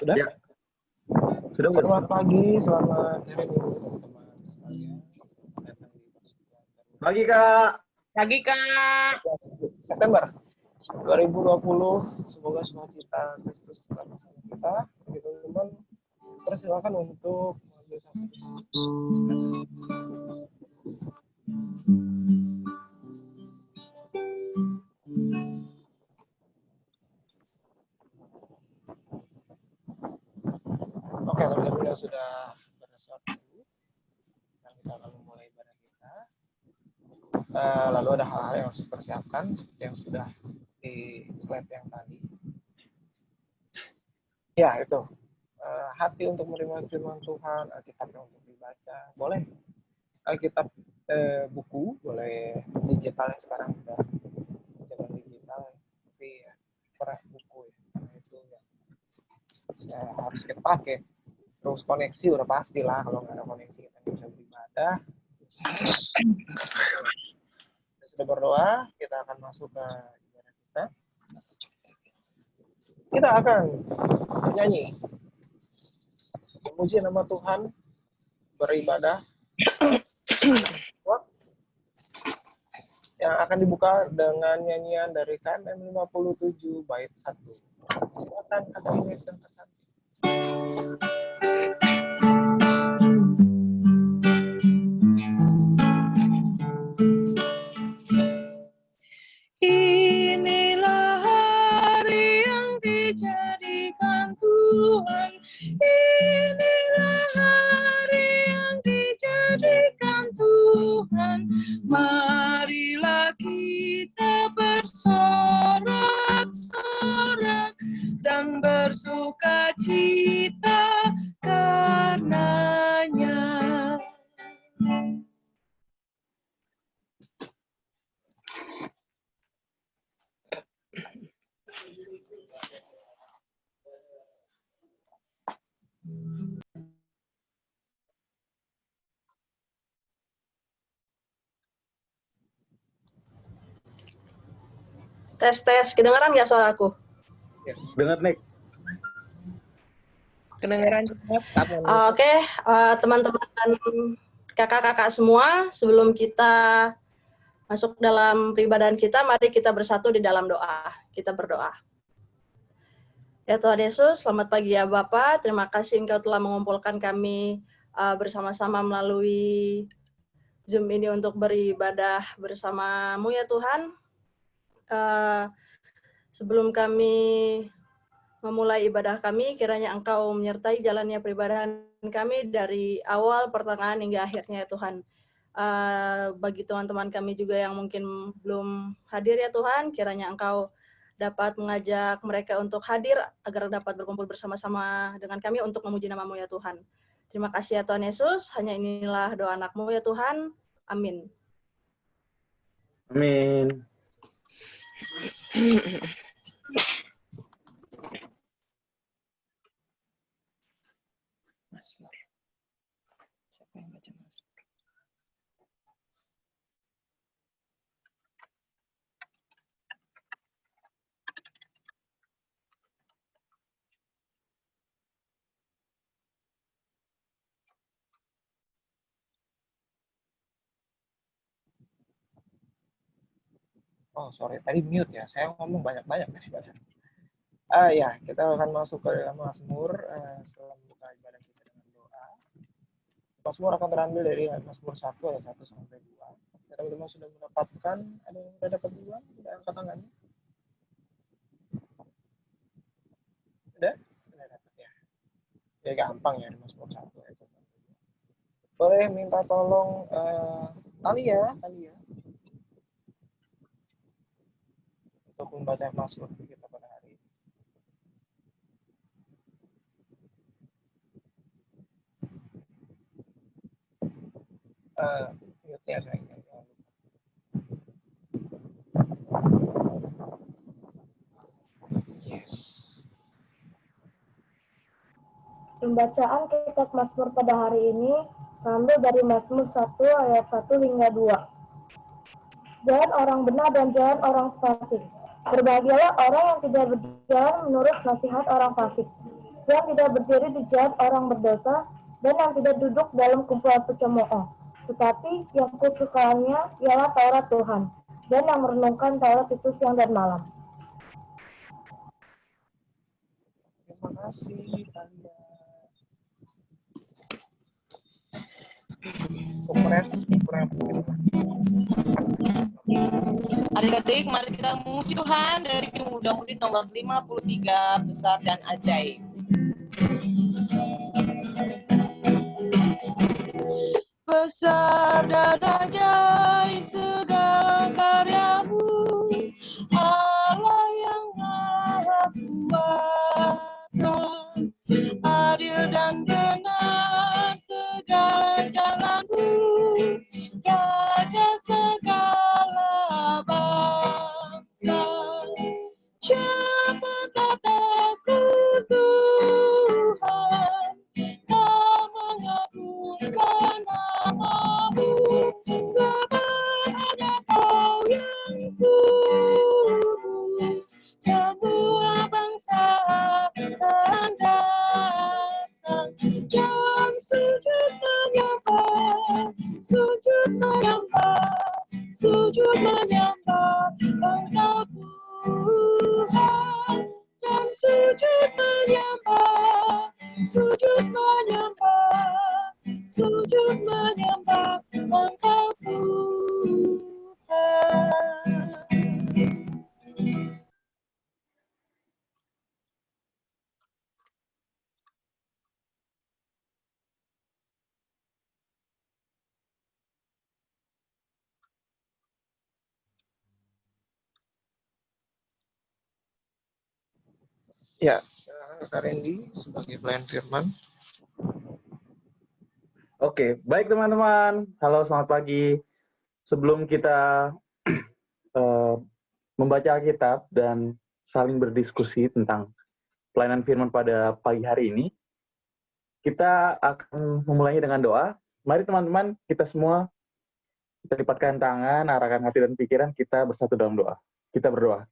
Sudah? Ya. Sudah. Selamat pagi, selamat hari Minggu teman-teman sekalian. Datang di persekutuan Pagi, Kak. Pagi, Kak. September 2020. Semoga sukacita Kristus tetap bersama kita. Bagi teman-teman, persilakan untuk mengambil satu. Oke, teman-teman yang sudah berasal dulu, dan kita akan memulai ibadah kita. Lalu ada hal-hal yang harus dipersiapkan seperti yang sudah di slide yang tadi. Ya, itu. Hati untuk menerima firman Tuhan, Alkitab yang untuk dibaca. Boleh Alkitab buku, boleh digital yang sekarang sudah zaman digital, tapi ya, keras buku ya. Karena itu ya, harus kita pakai. Terus koneksi udah pasti lah, kalau nggak ada koneksi kita nggak bisa beribadah. Kita sudah berdoa, kita akan masuk ke ibadah kita. Kita akan menyanyi, memuji nama Tuhan, beribadah, yang akan dibuka dengan nyanyian dari KMM 57 bait 1. Silakan Kak Ines yang tercantik. Inilah hari yang dijadikan Tuhan. Inilah hari yang dijadikan Tuhan. Marilah kita bersorak-sorak dan bersuka cita karenanya. Tes, kedengaran nggak suaraku? Yes. Dengar, Nek. Kedengaran jelas, Kak Moni. Oke, teman-teman dan kakak-kakak semua, sebelum kita masuk dalam peribadahan kita, mari kita bersatu di dalam doa. Kita berdoa. Ya Tuhan Yesus, selamat pagi ya Bapak. Terima kasih Engkau telah mengumpulkan kami bersama-sama melalui Zoom ini untuk beribadah bersama-Mu ya Tuhan. Sebelum kami memulai ibadah kami, kiranya Engkau menyertai jalannya peribadahan kami dari awal, pertengahan, hingga akhirnya ya Tuhan. Bagi teman-teman kami juga yang mungkin belum hadir ya Tuhan, kiranya Engkau dapat mengajak mereka untuk hadir agar dapat berkumpul bersama-sama dengan kami untuk memuji nama-Mu ya Tuhan. Terima kasih ya Tuhan Yesus, hanya inilah doa anak-Mu ya Tuhan. Amin. Amin. Mazmur. Siapa yang baca Mazmur? Oh, sorry, tadi mute ya. Saya ngomong banyak-banyak daripada. Ya, kita akan masuk ke dalam Mazmur setelah membuka ibadah kita dengan doa. Mazmur akan terambil dari Mazmur 1 ayat 1 sampai 2. Teman-teman sudah mendapatkan, ada yang sudah dapat duluan? Sudah angkat tangannya? Sudah? Sudah dapat ya. Ya gampang ya, Mazmur 1 ayat 1 sampai 2. Boleh minta tolong Talia untuk membaca Mazmur kita pada hari ini. Mute-nya sayang. Yes. Pembacaan kitab Mazmur pada hari ini terambil dari Mazmur 1 ayat 1 hingga 2. Jalan orang benar dan jalan orang fasik. Berbahagialah orang yang tidak berjalan menurut nasihat orang fasik, yang tidak berdiri di jalan orang berdosa, dan yang tidak duduk dalam kumpulan pecemooh. Tetapi yang kesukaannya ialah Taurat Tuhan, dan yang merenungkan Taurat itu siang dan malam. Terima kasih, Tania. Kurang Adik-adik, mari kita memuji Tuhan dari Muda-Mudi nomor 53, besar dan ajaib. Besar dan ajaib segala karyamu, Allah yang maha kuasa, adil dan benar segala jalanmu, Raja segala bangsa. Siapa tak takut Tuhan, kau mengagungkan namamu, sebab hanya kau yang kudus, semua bangsa akan datang dan sujud menyembah, sujud menyembah, sujud menyembah Engkau Tuhan, dan sujud menyembah, sujud menyembah, sujud menyembah Engkau Tuhan. Ya, Kak Randy sebagai pelayan firman. Oke, baik teman-teman. Halo, selamat pagi. Sebelum kita membaca Alkitab dan saling berdiskusi tentang pelayanan firman pada pagi hari ini, kita akan memulainya dengan doa. Mari teman-teman, kita semua kita lipatkan tangan, arahkan hati dan pikiran, kita bersatu dalam doa. Kita berdoa.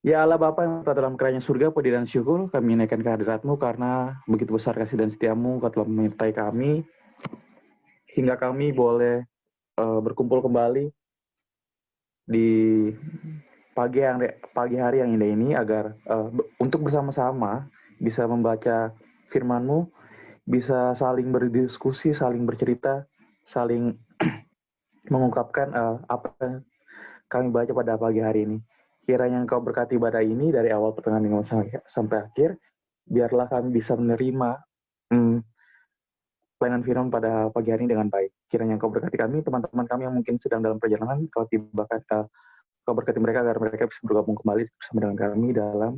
Ya Allah Bapa yang berada dalam kerajaan surga, puji dan syukur kami naikkan kehadirat-Mu karena begitu besar kasih dan setiamu, Kau telah menyertai kami hingga kami boleh berkumpul kembali di pagi hari yang indah ini agar untuk bersama-sama bisa membaca firman-Mu, bisa saling berdiskusi, saling bercerita, saling mengungkapkan apa yang kami baca pada pagi hari ini. Kiranya Engkau berkati ibadah ini dari awal pertengahan hingga sampai akhir. Biarlah kami bisa menerima pelayanan firman pada pagi hari ini dengan baik. Kiranya Engkau berkati kami, teman-teman kami yang mungkin sedang dalam perjalanan, Kau berkati mereka agar mereka bisa bergabung kembali bersama dengan kami dalam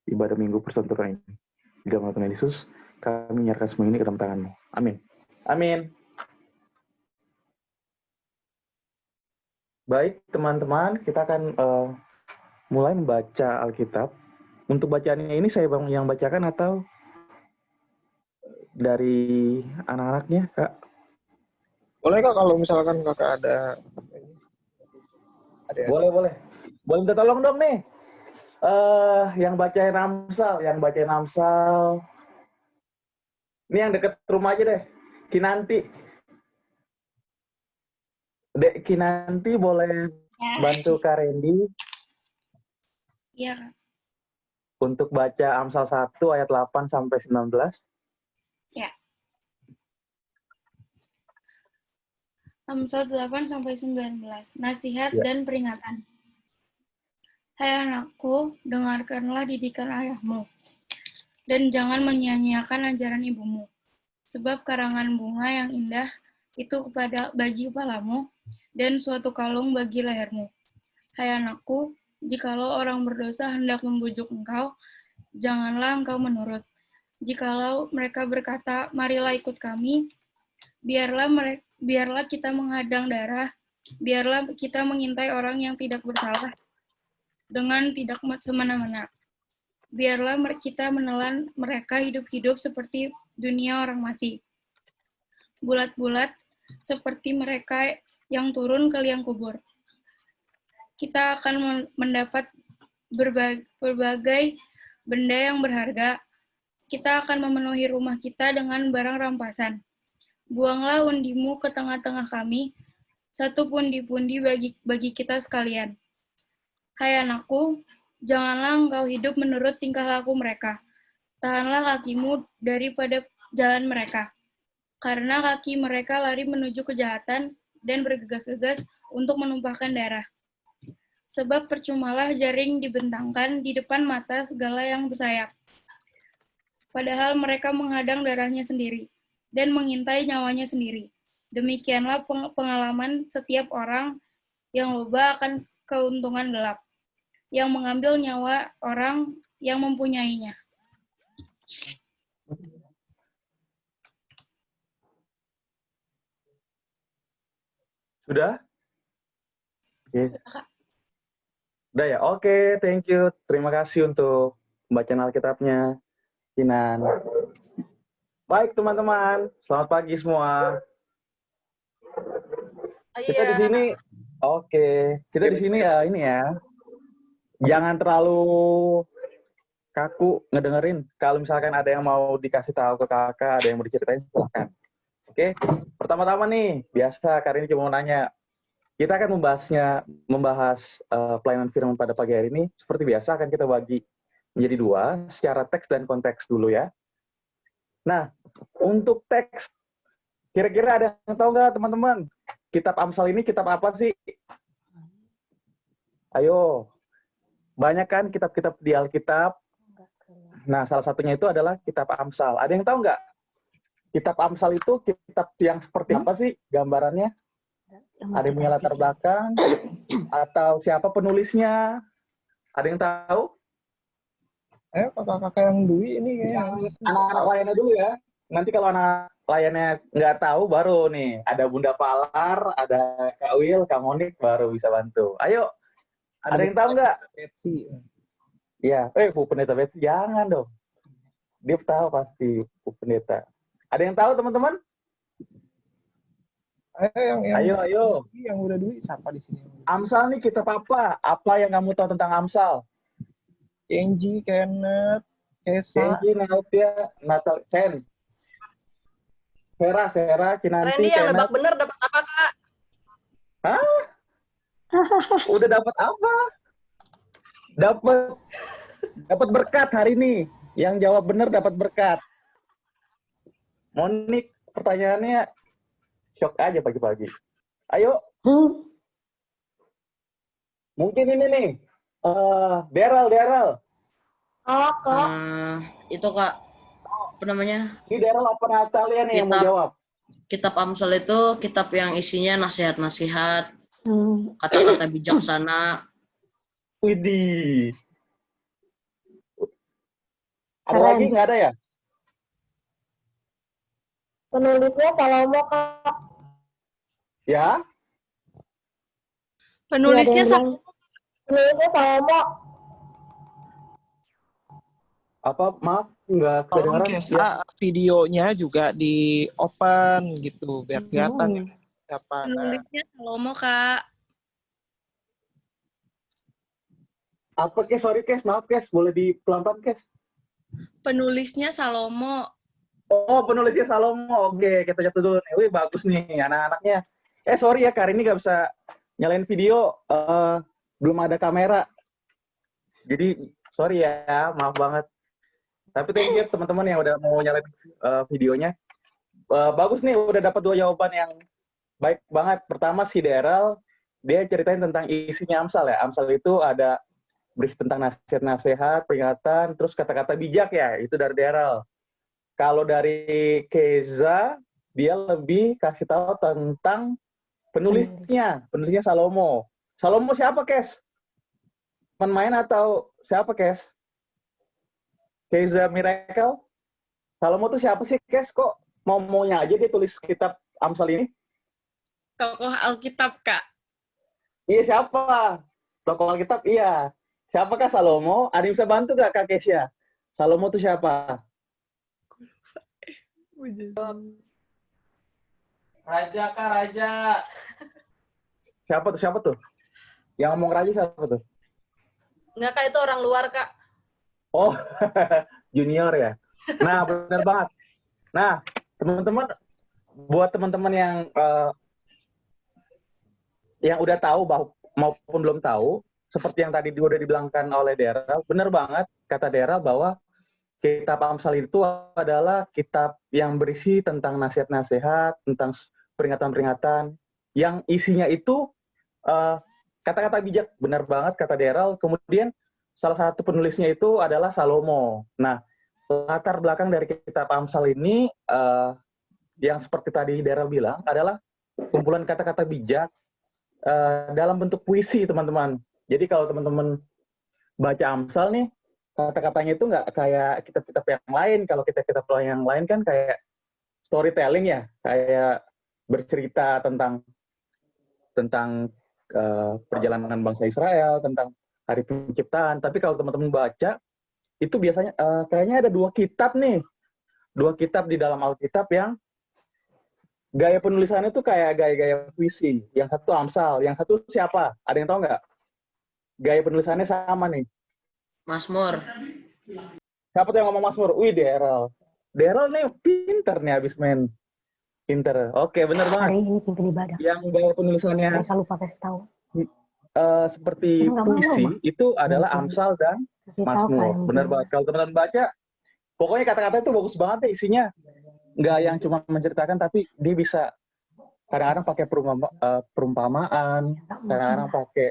ibadah minggu persatuan ini. Di dalam nama Tuhan Yesus, kami menyerahkan semua ini ke dalam tangan-Mu. Amin. Amin. Baik, teman-teman, kita akan mulai membaca Alkitab. Untuk bacaannya ini saya yang bacakan atau dari anak-anaknya, Kak? Boleh Kak, kalau misalkan Kakak ada Boleh. Boleh minta tolong dong nih. Yang bacain Amsal. Ini yang deket rumah aja deh. Kinanti. Dek Kinanti boleh bantu Kak Randy. Iya. Untuk baca Amsal 1 ayat 8 sampai 19. Ya. Amsal 8 sampai 19. Nasihat dan peringatan. Hai anakku, dengarkanlah didikan ayahmu, dan jangan menyia-nyiakan ajaran ibumu. Sebab karangan bunga yang indah itu bagi kepalamu, dan suatu kalung bagi lehermu. Hai anakku, jikalau orang berdosa hendak membujuk engkau, janganlah engkau menurut. Jikalau mereka berkata, marilah ikut kami, biarlah kita menghadang darah, biarlah kita mengintai orang yang tidak bersalah dengan tidak semena-mena. Biarlah kita menelan mereka hidup-hidup seperti dunia orang mati. Bulat-bulat seperti mereka yang turun ke liang kubur. kita akan mendapat berbagai benda yang berharga. Kita akan memenuhi rumah kita dengan barang rampasan. Buanglah undimu ke tengah-tengah kami, satu pundi-pundi bagi kita sekalian. Hai anakku, janganlah engkau hidup menurut tingkah laku mereka. Tahanlah kakimu daripada jalan mereka, karena kaki mereka lari menuju kejahatan dan bergegas-gegas untuk menumpahkan darah. Sebab percumalah jaring dibentangkan di depan mata segala yang bersayap. Padahal mereka menghadang darahnya sendiri dan mengintai nyawanya sendiri. Demikianlah pengalaman setiap orang yang loba akan keuntungan gelap, yang mengambil nyawa orang yang mempunyainya. Sudah? Oke. Udah ya? Oke, thank you. Terima kasih untuk pembacaan Alkitabnya, Kinan. Baik, teman-teman. Selamat pagi semua. Kita di sini, oke. Kita di sini ya, ini ya. Jangan terlalu kaku ngedengerin. Kalau misalkan ada yang mau dikasih tahu ke kakak, ada yang mau diceritain, silakan. Oke, pertama-tama nih, biasa Karini cuma mau nanya. Kita akan membahas pelayanan firman pada pagi hari ini. Seperti biasa akan kita bagi menjadi dua, secara teks dan konteks dulu ya. Nah, untuk teks, kira-kira ada yang tahu nggak teman-teman? Kitab Amsal ini kitab apa sih? Ayo, banyak kan kitab-kitab di Alkitab. Nah, salah satunya itu adalah kitab Amsal. Ada yang tahu nggak? Kitab Amsal itu kitab yang seperti apa sih gambarannya? Ada yang punya latar belakang? Atau siapa penulisnya? Ada yang tahu? Kakak-kakak yang Dwi ini kayaknya. Anak-anak layannya dulu ya. Nanti kalau anak layannya nggak tahu, baru nih. Ada Bunda Palar, ada Kak Wil, Kak Monik, baru bisa bantu. Ayo, ada yang tahu nggak? Betsy. Iya, Bu Pendeta Betsy, jangan dong. Dia tahu pasti, Bu Pendeta. Ada yang tahu teman-teman? Ayo. Yang udah Dwi siapa di sini? Amsal nih kitab apa? Apa yang kamu tahu tentang Amsal? Kenji, Kenneth, Kesa. Kenji, Natal, Sen. Vera, Kinanti, Randy yang Kenneth. nebak bener dapat apa, Kak? Hah? Udah dapat apa? Dapat berkat hari ini. Yang jawab bener dapat berkat. Monik, pertanyaannya shock aja pagi-pagi. Ayo. Mungkin ini nih. Daryl. Kak. Itu Kak, apa namanya? Ini Daryl apa Natalia nih yang mau jawab? Kitab Amsal itu kitab yang isinya nasihat-nasihat, kata-kata bijaksana. Widih. Ada lagi nggak ada ya? Penulisnya Salomo, Kak. Ya? Penulisnya Penulisnya Salomo. Apa? Maaf, nggak kedengaran. Ya. Videonya juga di open gitu, biar kelihatan siapa. Penulisnya Salomo, Kak. Apa, Kes? Sorry, Kes. Maaf, Kes. Boleh di-pelan-pelan, Kes? Penulisnya Salomo. Oh, penulisnya Salomo. Oke, kita jatuh dulu nih. Wih, bagus nih anak-anaknya. Sorry ya, Karini nggak bisa nyalain video. Belum ada kamera. Jadi, sorry ya. Maaf banget. Tapi thank you teman-teman yang udah mau nyalain videonya. Bagus nih, udah dapat 2 jawaban yang baik banget. Pertama, si Daryl, dia ceritain tentang isinya Amsal ya. Amsal itu ada berisi tentang nasihat-nasihat, peringatan, terus kata-kata bijak ya. Itu dari Daryl. Kalau dari Keza, dia lebih kasih tahu tentang penulisnya Salomo. Salomo siapa, Kes? Teman main atau siapa, Kes? Keza Miracle? Salomo tuh siapa sih, Kes? Kok mau-maunya aja dia tulis kitab Amsal ini? Tokoh Alkitab, Kak. Iya, siapa? Tokoh Alkitab, iya. Siapakah Salomo? Ada yang bisa bantu gak, Kak Kesya? Salomo tuh siapa? Raja, Kak, Raja. Siapa tuh? Yang ngomong rajin siapa tuh? Enggak, Kak, itu orang luar, Kak. Oh, junior ya. Nah, benar banget. Nah, teman-teman, buat teman-teman yang udah tahu maupun belum tahu, seperti yang tadi udah dibilangkan oleh Daryl, benar banget kata Daryl bahwa kitab Amsal itu adalah kitab yang berisi tentang nasihat-nasihat, tentang peringatan-peringatan, yang isinya itu kata-kata bijak. Benar banget kata Daryl. Kemudian salah satu penulisnya itu adalah Salomo. Nah, latar belakang dari kitab Amsal ini yang seperti tadi Daryl bilang adalah kumpulan kata-kata bijak dalam bentuk puisi, teman-teman. Jadi kalau teman-teman baca Amsal nih, kata-katanya itu nggak kayak kitab-kitab yang lain. Kalau kitab-kitab yang lain kan kayak storytelling ya, kayak bercerita tentang perjalanan bangsa Israel, tentang hari penciptaan. Tapi kalau teman-teman baca, itu biasanya kayaknya ada dua kitab di dalam Alkitab yang gaya penulisannya tuh kayak gaya-gaya puisi. Yang satu Amsal, yang satu siapa? Ada yang tahu nggak? Gaya penulisannya sama nih. Mazmur. Siapa tuh yang ngomong Mazmur? Wih, Daryl. Daryl nih pinter nih abis main. Pinter. Oke, bener banget. Hari ini pimpin ibadah. Yang gaya penulisannya Mereka lupa kasih tahu. seperti puisi itu adalah Amsal dan Mazmur. Bener banget. Kalau teman-teman baca, pokoknya kata-kata itu bagus banget deh isinya. Nggak yang cuma menceritakan, tapi dia bisa kadang-kadang pakai perumpamaan, kadang-kadang pakai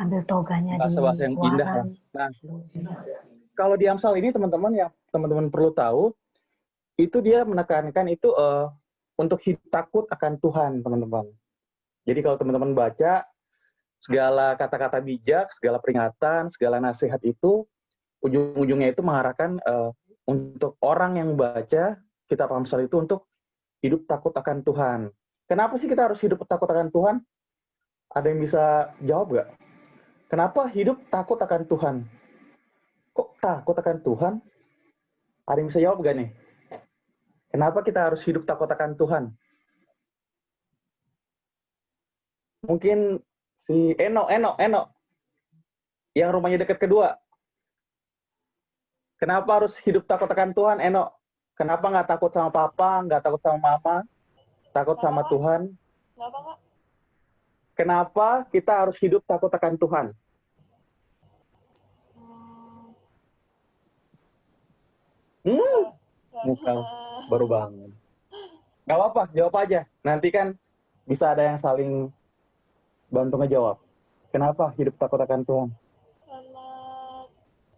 ambil toganya bahasa-bahasa yang indah. Nah, kalau di Amsal ini teman-teman yang teman-teman perlu tahu, itu dia menekankan itu untuk hidup takut akan Tuhan, teman-teman. Jadi kalau teman-teman baca segala kata-kata bijak, segala peringatan, segala nasihat itu ujung-ujungnya itu mengarahkan untuk orang yang baca kitab Amsal itu untuk hidup takut akan Tuhan. Kenapa sih kita harus hidup takut akan Tuhan? Ada yang bisa jawab nggak? Kenapa hidup takut akan Tuhan? Kok takut akan Tuhan? Ada yang bisa jawab nggak nih? Kenapa kita harus hidup takut akan Tuhan? Mungkin si Eno. Yang rumahnya dekat kedua. Kenapa harus hidup takut akan Tuhan, Eno? Kenapa nggak takut sama papa, nggak takut sama mama, takut sama Tuhan? Kenapa, Kak? Kenapa kita harus hidup takut akan Tuhan? Muka baru bangun. Nggak apa-apa, jawab aja. Nanti kan bisa ada yang saling bantu ngejawab. Kenapa hidup takut akan Tuhan? Karena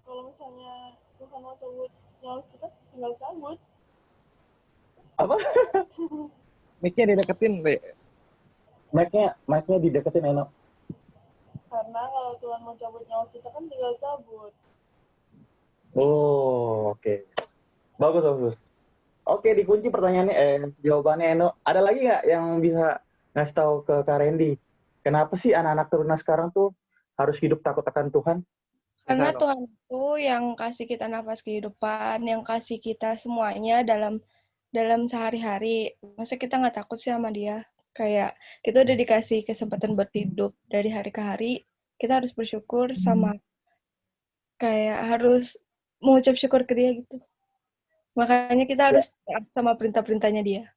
kalau misalnya Tuhan mau cabut nyawa kita, tinggal cabut. Apa? Mic-nya dideketin, Be. Mic-nya dideketin, Eno. Karena kalau Tuhan mau cabut nyawa kita kan tinggal cabut. Oh, oke. Bagus. Oke, dikunci pertanyaannya, jawabannya Eno. Ada lagi nggak yang bisa ngasih tahu ke Kak Randy? Kenapa sih anak-anak turunan sekarang tuh harus hidup takut akan Tuhan? Karena Tuhan itu yang kasih kita nafas kehidupan, yang kasih kita semuanya dalam sehari-hari. Masa kita nggak takut sih sama dia? Kayak kita udah dikasih kesempatan buat hidup dari hari ke hari, kita harus bersyukur sama kayak harus mengucap syukur ke dia gitu. Makanya kita harus taat sama perintah-perintahnya dia.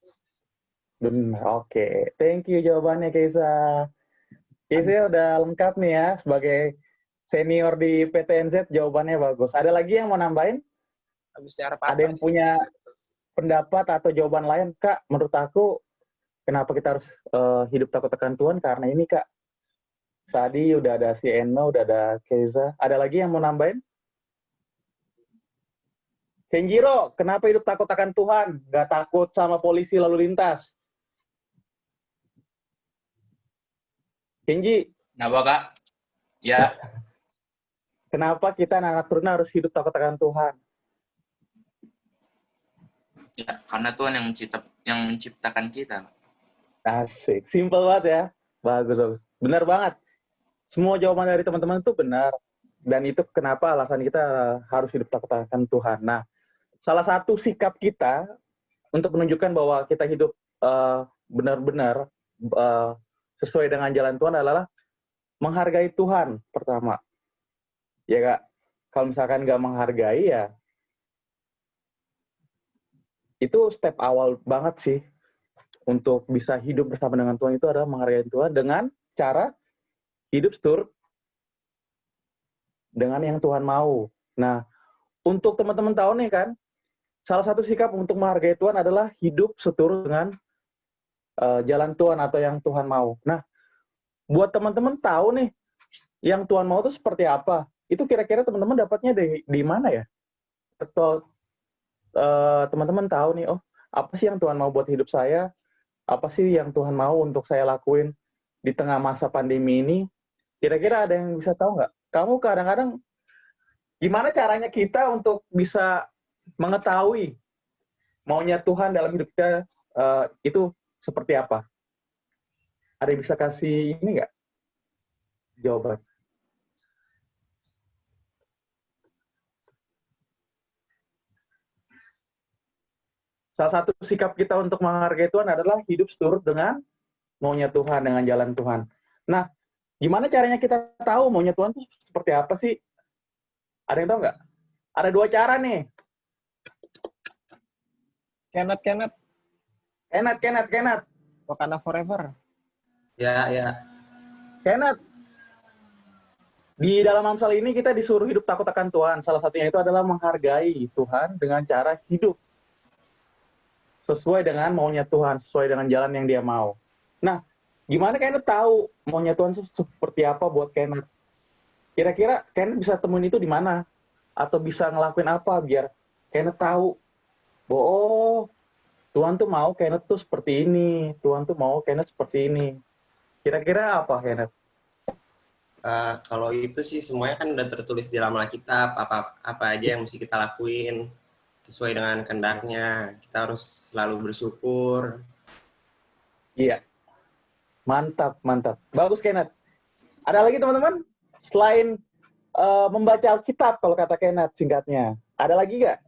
Benar, oke. Thank you jawabannya, Keisa. Keisa udah lengkap nih ya, sebagai senior di PTNZ, jawabannya bagus. Ada lagi yang mau nambahin? Ada yang punya pendapat atau jawaban lain? Kak, menurut aku, kenapa kita harus hidup takut akan Tuhan? Karena ini, Kak. Tadi udah ada si Eno, udah ada Keisa. Ada lagi yang mau nambahin? Kenjiro, kenapa hidup takut akan Tuhan? Gak takut sama polisi lalu lintas? Kenji? Kenapa, Kak? Ya. Kenapa kita anak turunan harus hidup takut akan Tuhan? Ya, karena Tuhan yang menciptakan kita. Asik, simple banget ya. Bagus. Benar banget. Semua jawaban dari teman-teman itu benar. Dan itu kenapa alasan kita harus hidup takut akan Tuhan. Nah, salah satu sikap kita untuk menunjukkan bahwa kita hidup benar-benar sesuai dengan jalan Tuhan adalah menghargai Tuhan pertama. Ya Kak, kalau misalkan nggak menghargai ya, itu step awal banget sih untuk bisa hidup bersama dengan Tuhan, itu adalah menghargai Tuhan dengan cara hidup seturut dengan yang Tuhan mau. Nah, untuk teman-teman tahu nih kan, salah satu sikap untuk menghargai Tuhan adalah hidup seturut dengan jalan Tuhan atau yang Tuhan mau. Nah, buat teman-teman tahu nih, yang Tuhan mau itu seperti apa, itu kira-kira teman-teman dapatnya di mana ya? Atau teman-teman tahu nih, oh apa sih yang Tuhan mau buat hidup saya? Apa sih yang Tuhan mau untuk saya lakuin di tengah masa pandemi ini? Kira-kira ada yang bisa tahu nggak? Kamu kadang-kadang, gimana caranya kita untuk bisa mengetahui maunya Tuhan dalam hidup kita itu seperti apa? Ada yang bisa kasih ini nggak? Jawaban. Salah satu sikap kita untuk menghargai Tuhan adalah hidup seturut dengan maunya Tuhan, dengan jalan Tuhan. Nah, gimana caranya kita tahu maunya Tuhan itu seperti apa sih? Ada yang tahu nggak? Ada 2 cara nih. Kenneth. Wakanda Forever. Ya. Kenneth, di dalam Amsal ini kita disuruh hidup takut akan Tuhan. Salah satunya itu adalah menghargai Tuhan dengan cara hidup sesuai dengan maunya Tuhan, sesuai dengan jalan yang Dia mau. Nah, gimana Kenneth tahu maunya Tuhan seperti apa buat Kenneth? Kira-kira Kenneth bisa temuin itu di mana? Atau bisa ngelakuin apa biar Kenneth tahu, oh, Tuhan tuh mau Kenneth tuh seperti ini, Tuhan tuh mau Kenneth seperti ini. Kira-kira apa Kenneth? Kalau itu sih semuanya kan udah tertulis di dalam Alkitab, apa aja yang mesti kita lakuin sesuai dengan kehendaknya. Kita harus selalu bersyukur. Iya. Mantap. Bagus Kenneth. Ada lagi teman-teman? Selain membaca Alkitab kalau kata Kenneth singkatnya. Ada lagi nggak?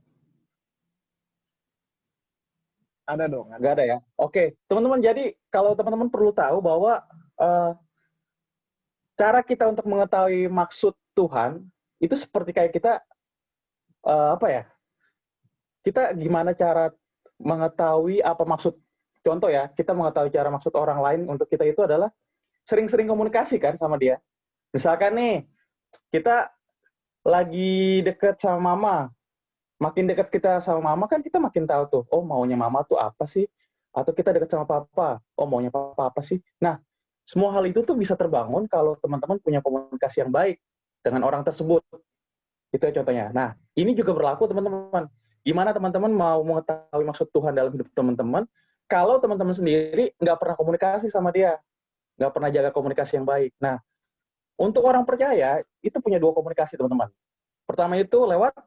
Ada dong. Nggak ada ya? Oke. Teman-teman, jadi kalau teman-teman perlu tahu bahwa cara kita untuk mengetahui maksud Tuhan itu seperti kayak kita kita gimana cara mengetahui apa maksud, contoh ya, kita mengetahui cara maksud orang lain untuk kita itu adalah sering-sering komunikasi kan sama dia. Misalkan nih, kita lagi deket sama mama, makin dekat kita sama mama kan kita makin tahu tuh, oh maunya mama tuh apa sih? Atau kita dekat sama papa, oh maunya papa apa sih? Nah, semua hal itu tuh bisa terbangun kalau teman-teman punya komunikasi yang baik dengan orang tersebut. Itu ya contohnya. Nah, ini juga berlaku teman-teman. Gimana teman-teman mau mengetahui maksud Tuhan dalam hidup teman-teman kalau teman-teman sendiri nggak pernah komunikasi sama dia, nggak pernah jaga komunikasi yang baik. Nah, untuk orang percaya, itu punya 2 komunikasi teman-teman. Pertama itu lewat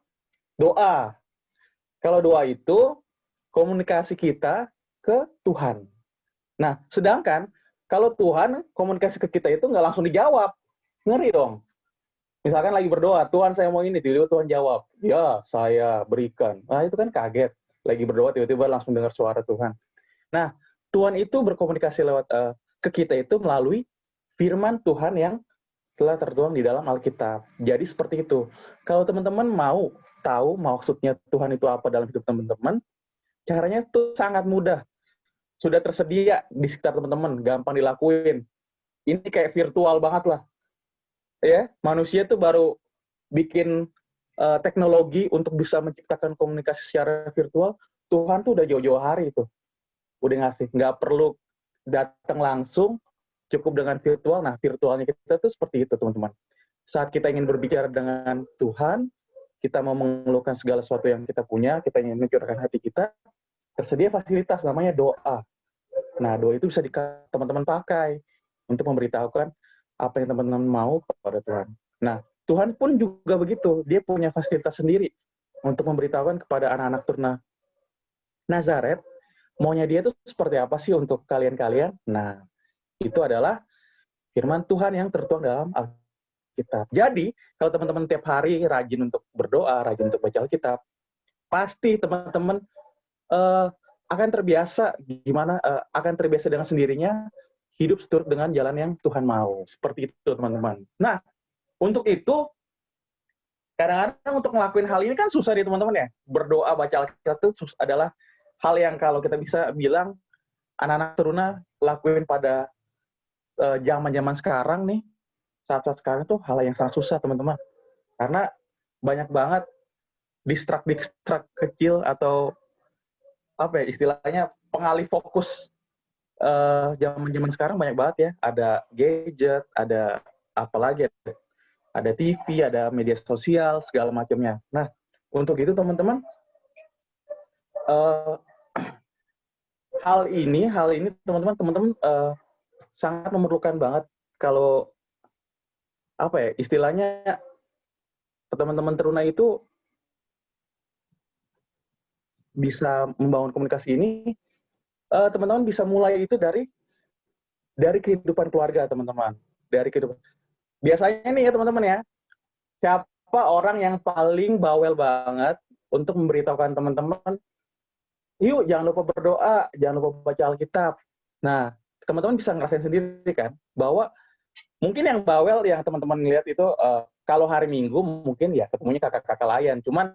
doa. Kalau doa itu komunikasi kita ke Tuhan. Nah, sedangkan kalau Tuhan komunikasi ke kita itu nggak langsung dijawab. Ngeri dong. Misalkan lagi berdoa, Tuhan saya mau ini, tiba-tiba Tuhan jawab, ya saya berikan. Nah itu kan kaget. Lagi berdoa tiba-tiba langsung dengar suara Tuhan. Nah, Tuhan itu berkomunikasi lewat ke kita itu melalui firman Tuhan yang telah tertuang di dalam Alkitab. Jadi seperti itu. Kalau teman-teman mau tahu maksudnya Tuhan itu apa dalam hidup teman-teman, caranya itu sangat mudah. Sudah tersedia di sekitar teman-teman, gampang dilakuin. Ini kayak virtual banget lah. Ya, manusia tuh baru bikin teknologi untuk bisa menciptakan komunikasi secara virtual. Tuhan tuh udah jauh-jauh hari itu. Udah ngasih. Nggak perlu datang langsung, cukup dengan virtual. Nah, virtualnya kita tuh seperti itu, teman-teman. Saat kita ingin berbicara dengan Tuhan, kita mau mengeluhkan segala sesuatu yang kita punya, kita ingin mencurahkan hati kita, tersedia fasilitas namanya doa. Nah, doa itu bisa teman-teman pakai untuk memberitahukan apa yang teman-teman mau kepada Tuhan. Nah, Tuhan pun juga begitu. Dia punya fasilitas sendiri untuk memberitahukan kepada anak-anak turna Nazaret, maunya dia itu seperti apa sih untuk kalian-kalian. Nah, itu adalah firman Tuhan yang tertuang dalam Alkitab. Jadi, kalau teman-teman tiap hari rajin untuk berdoa, rajin untuk baca Alkitab, pasti teman-teman akan terbiasa dengan sendirinya hidup seturut dengan jalan yang Tuhan mau. Seperti itu, teman-teman. Nah, untuk itu, kadang-kadang untuk ngelakuin hal ini kan susah nih, teman-teman ya. Berdoa, baca Alkitab itu adalah hal yang kalau kita bisa bilang, anak-anak teruna lakuin pada zaman-zaman sekarang nih, saat-saat sekarang itu hal yang sangat susah, teman-teman. Karena banyak banget distrak kecil atau apa ya istilahnya pengalih fokus zaman-zaman sekarang banyak banget ya. Ada gadget, ada apa lagi, ada TV, ada media sosial, segala macamnya. Nah, untuk itu teman-teman, hal ini teman-teman sangat memerlukan banget kalau apa ya istilahnya teman-teman teruna itu bisa membangun komunikasi ini, teman-teman bisa mulai itu dari kehidupan keluarga, teman-teman. Dari kehidupan. Biasanya nih ya, teman-teman ya, siapa orang yang paling bawel banget untuk memberitahukan teman-teman, yuk jangan lupa berdoa, jangan lupa baca Alkitab. Nah, teman-teman bisa ngerasain sendiri kan, bahwa mungkin yang bawel yang teman-teman lihat itu, kalau hari Minggu mungkin ya ketemunya kakak-kakak layan. Cuman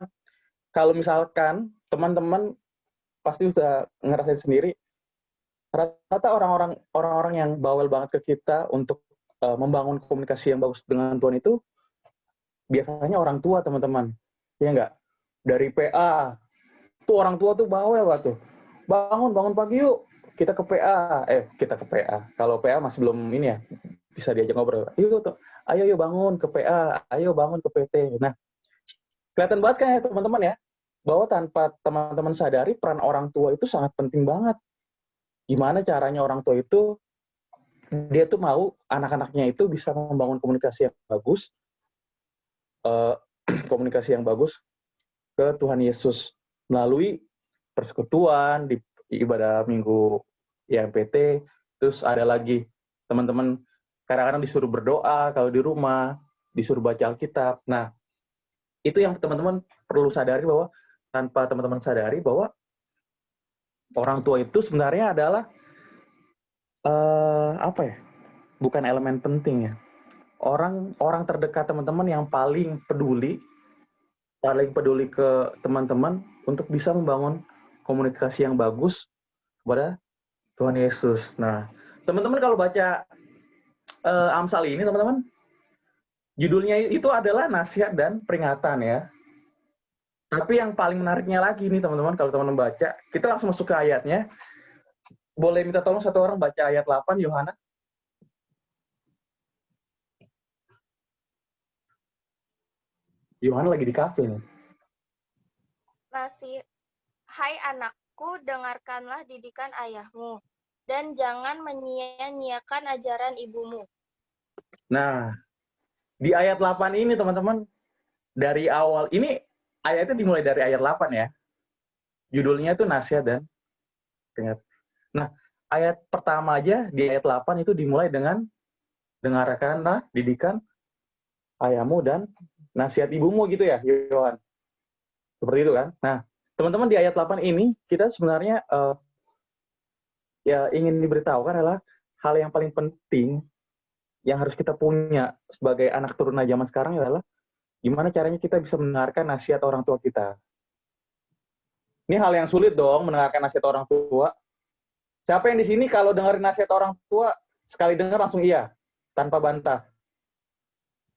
kalau misalkan teman-teman pasti bisa ngerasain sendiri, rata-rata orang-orang yang bawel banget ke kita untuk membangun komunikasi yang bagus dengan Tuhan itu biasanya orang tua, teman-teman. Ya enggak? Dari PA, tuh orang tua tuh bawel banget tuh. Bangun pagi yuk, kita ke PA. Kita ke PA. Kalau PA masih belum ini ya, bisa diajak ngobrol. Yuk tuh, ayo bangun ke PA, ayo bangun ke PT. Nah, kelihatan banget kan ya teman-teman ya, bahwa tanpa teman-teman sadari peran orang tua itu sangat penting banget. Gimana caranya orang tua itu, dia tuh mau anak-anaknya itu bisa membangun komunikasi yang bagus, ke Tuhan Yesus melalui persekutuan di ibadah minggu IMPT. Terus ada lagi teman-teman kadang-kadang disuruh berdoa kalau di rumah, disuruh baca Alkitab. Nah, itu yang teman-teman perlu sadari, bahwa tanpa teman-teman sadari bahwa orang tua itu sebenarnya adalah bukan elemen penting ya. Orang terdekat teman-teman yang paling peduli ke teman-teman untuk bisa membangun komunikasi yang bagus kepada Tuhan Yesus. Nah, teman-teman kalau baca Amsal ini, teman-teman, judulnya itu adalah nasihat dan peringatan ya. Tapi yang paling menariknya lagi nih teman-teman, kalau teman-teman baca, kita langsung masuk ke ayatnya. Boleh minta tolong satu orang baca ayat 8, Yohana? Yohana lagi di kafe nih. Hai anakku, dengarkanlah didikan ayahmu, dan jangan menyia-nyiakan ajaran ibumu. Nah, di ayat 8 ini teman-teman, dari awal, ini ayatnya dimulai dari ayat 8 ya. Judulnya itu nasihat dan peringatan. Nah, ayat pertama aja di ayat 8 itu dimulai dengan dengarkanlah didikan ayahmu dan nasihat ibumu gitu ya, Yohan. Seperti itu kan. Nah, teman-teman di ayat 8 ini kita sebenarnya ya ingin diberitahukan adalah hal yang paling penting yang harus kita punya sebagai anak turuna zaman sekarang adalah gimana caranya kita bisa mendengarkan nasihat orang tua kita. Ini hal yang sulit dong, mendengarkan nasihat orang tua. Siapa yang di sini kalau dengerin nasihat orang tua, sekali dengar langsung iya, tanpa bantah?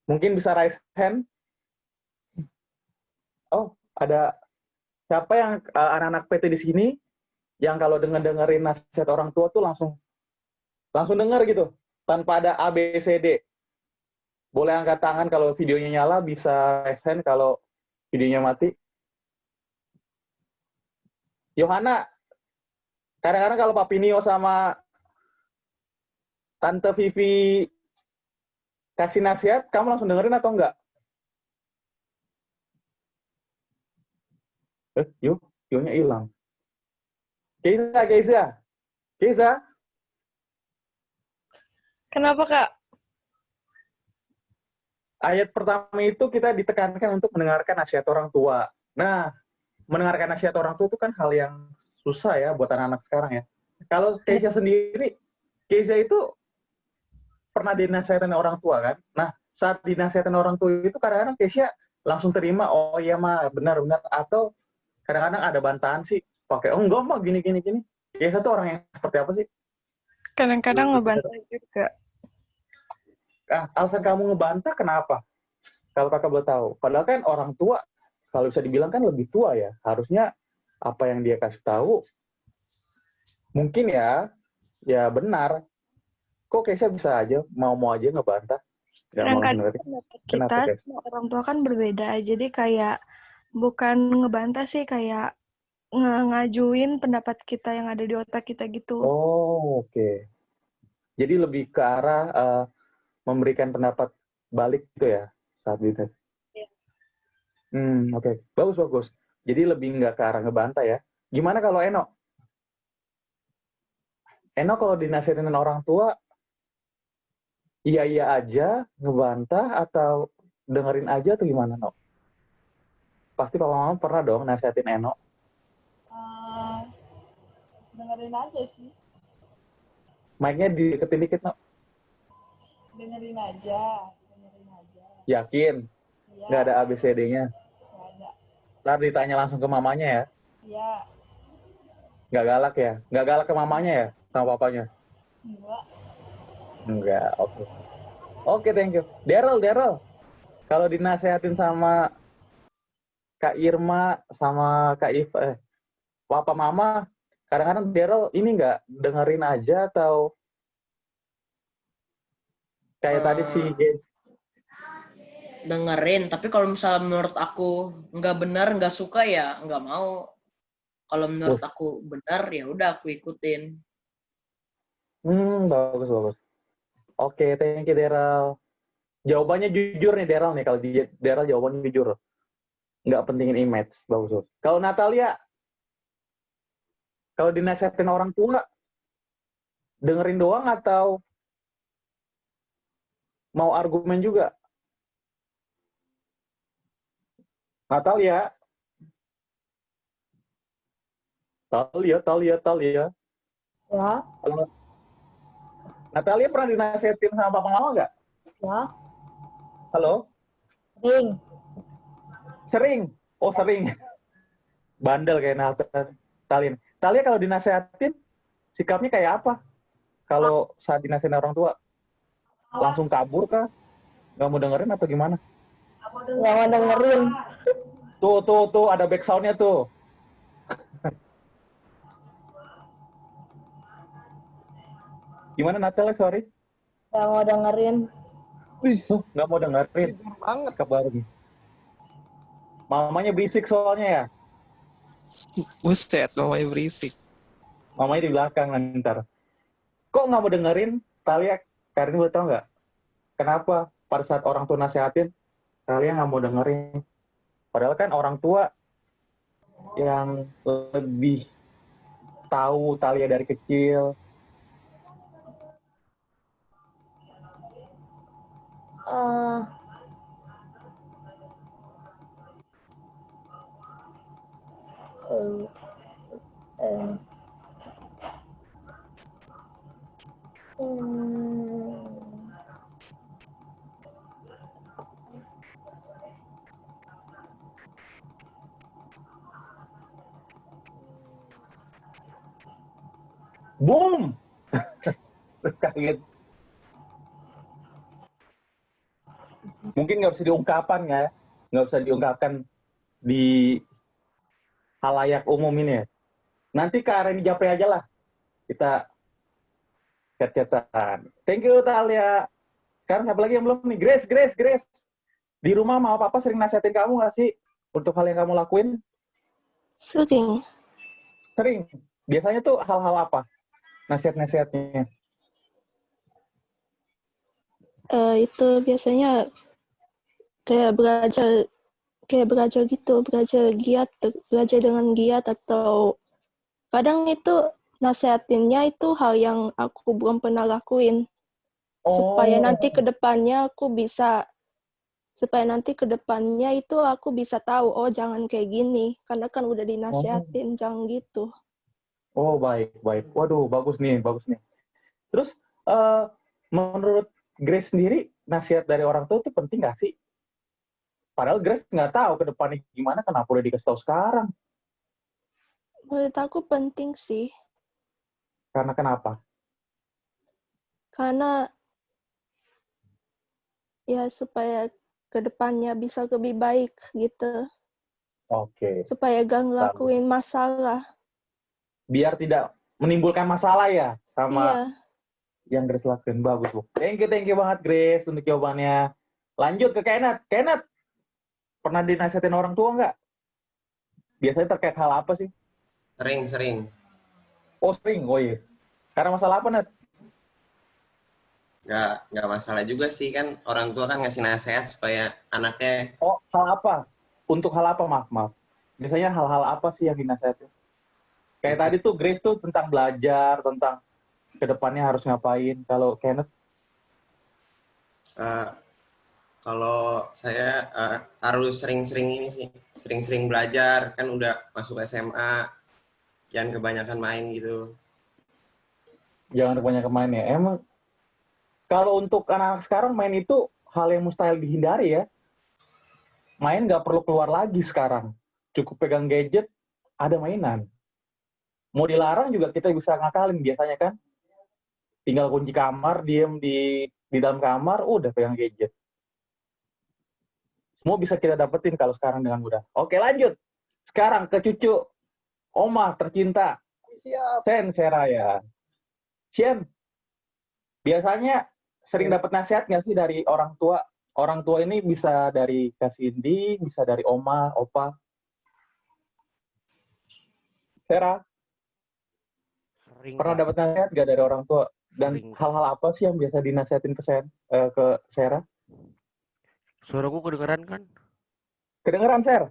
Mungkin bisa raise hand. Oh, ada siapa yang anak-anak PT di sini yang kalau dengerin nasihat orang tua tuh langsung denger gitu, tanpa ada A, B, C, D. Boleh angkat tangan kalau videonya nyala, bisa raise hand kalau videonya mati. Yohana, kadang-kadang kalau Papi Nio sama Tante Vivi kasih nasihat, kamu langsung dengerin atau enggak? Yo-nya hilang. Keisa. Kenapa, Kak? Ayat pertama itu kita ditekankan untuk mendengarkan nasihat orang tua. Nah, mendengarkan nasihat orang tua itu kan hal yang susah ya buat anak-anak sekarang ya. Kalau Keisha sendiri, Keisha itu pernah dinasihatin orang tua kan. Nah, saat dinasihatin orang tua itu kadang-kadang Keisha langsung terima, oh iya mah benar-benar, atau kadang-kadang ada bantahan sih, pakai oh enggak mah gini. Keisha tuh orang yang seperti apa sih? Kadang-kadang ngebantah juga. Alasan kamu ngebantah kenapa? Kalau kakak boleh tahu. Padahal kan orang tua, kalau bisa dibilang kan lebih tua ya. Harusnya apa yang dia kasih tahu, mungkin ya benar. Kok Keisha bisa aja, mau aja ngebantah? Kadang-kadang pendapat kita sama orang tua kan berbeda. Jadi kayak bukan ngebantah sih, kayak ngajuin pendapat kita yang ada di otak kita gitu. Oh, oke. Jadi lebih ke arah memberikan pendapat balik gitu ya saat dites. Iya. Oke. Bagus. Jadi lebih nggak ke arah ngebantah ya. Gimana kalau Eno? Eno kalau dinasihatin orang tua, iya aja, ngebantah, atau dengerin aja atau gimana, No? Pasti papa mama pernah dong nasihatin Eno. Dengerin aja sih. Mic-nya dideketin dikit, No. Dengerin aja. Yakin? Iya. Nggak ada ABCD-nya? Nggak ada. Ntar ditanya langsung ke mamanya ya? Iya. Nggak galak ya? Nggak galak ke mamanya ya? Sama papanya? Enggak, oke. Oke, thank you. Daryl. Kalau dinasehatin sama Kak Irma, sama Kak Iva, papa mama, kadang-kadang Daryl ini nggak dengerin aja atau kayak tadi sih dengerin, tapi kalau misalnya menurut aku nggak benar, nggak suka ya nggak mau. Kalau menurut aku benar ya udah aku ikutin. Bagus. Oke, thank you Daryl. Jawabannya jujur nih Daryl nih, kalau Daryl jawabannya jujur. Nggak pentingin image, bagus. Kalau Natalia, kalau dinasihatin orang tua, dengerin doang atau mau argumen juga? Natalia. Talia. Ya. Halo. Natalia pernah dinasihatin sama papa mama nggak? Ya. Halo? Sering? Oh, sering. Bandel kayak Natalia. Talia kalau dinasehatin, sikapnya kayak apa? Kalau saat dinasihatin orang tua? Langsung kabur kah? Nggak mau dengerin atau gimana? Nggak mau dengerin. Tuh, ada back sound-nya tuh. Gimana Natalia, sorry? Nggak mau dengerin. Nggak mau dengerin. Banget. Kabar. Mamanya berisik soalnya ya? Buset, mamanya berisik. Mamanya di belakang ntar. Kok nggak mau dengerin? Talia, Karini boleh tahu nggak? Kenapa pada saat orang tua nasihatin, Talia nggak mau dengerin? Padahal kan orang tua yang lebih tahu Talia dari kecil. Boom! Kaget. Mungkin nggak bisa diungkapkan ya, nggak bisa diungkapkan di halayak umum ini ya. Nanti ke Areni Japri aja lah, kita chat-chatan. Thank you Talia. Sekarang siapa lagi yang belum nih? Grace. Di rumah mama papa sering nasihatin kamu nggak sih untuk hal yang kamu lakuin? Sering. Biasanya tuh hal-hal apa? Nasihat-nasihatnya? Itu biasanya kayak belajar gitu, belajar dengan giat, atau kadang itu nasihatinnya itu hal yang aku belum pernah lakuin. Supaya nanti ke depannya itu aku bisa tahu, oh jangan kayak gini, karena kan udah dinasihatin, jangan gitu. Oh, baik. Waduh, bagus nih. Terus, menurut Grace sendiri, nasihat dari orang tua itu penting nggak sih? Padahal Grace nggak tahu ke depannya gimana, kenapa udah dikasih tahu sekarang? Menurut aku penting sih, Karena kenapa? karena ya supaya kedepannya bisa lebih baik gitu. Oke. Supaya gak Lalu, ngelakuin masalah. biar tidak menimbulkan masalah ya sama Iya. yang Grace lakuin. Bagus, Bu. Thank you banget Grace untuk jawabannya. Lanjut ke Kenneth. Kenneth, pernah dinasihatin orang tua nggak? Biasanya terkait hal apa sih? Sering. Oh, sering. Oh iya. Karena masalah apa, Nat? Nggak masalah juga sih, kan orang tua kan ngasih nasihat supaya anaknya. Oh, hal apa? Untuk hal apa, maaf. Biasanya hal-hal apa sih yang dinasihatin? Kayak tadi tuh Grace tuh tentang belajar, tentang kedepannya harus ngapain. Kalau Kenneth? Kalau saya harus sering-sering ini sih, sering-sering belajar, kan udah masuk SMA, jangan kebanyakan main gitu. Jangan kebanyakan main ya. Emang kalau untuk anak sekarang main itu hal yang mustahil dihindari ya. Main nggak perlu keluar lagi sekarang. Cukup pegang gadget, ada mainan. Mau dilarang juga kita bisa ngakalin biasanya kan. Tinggal kunci kamar, diem di dalam kamar, udah pegang gadget. Semua bisa kita dapetin kalau sekarang dengan mudah. Oke, lanjut. Sekarang ke cucu Oma tercinta. Siap. Sen Seraya. Sien, biasanya sering dapat nasihat nggak sih dari orang tua? Orang tua ini bisa dari Kak Cindy, bisa dari Oma, Opa. Sera, pernah dapat nasihat nggak dari orang tua? Dan hal-hal apa sih yang biasa dinasihatin ke Sera? Suaraku kedengeran kan? Kedengeran, Ser?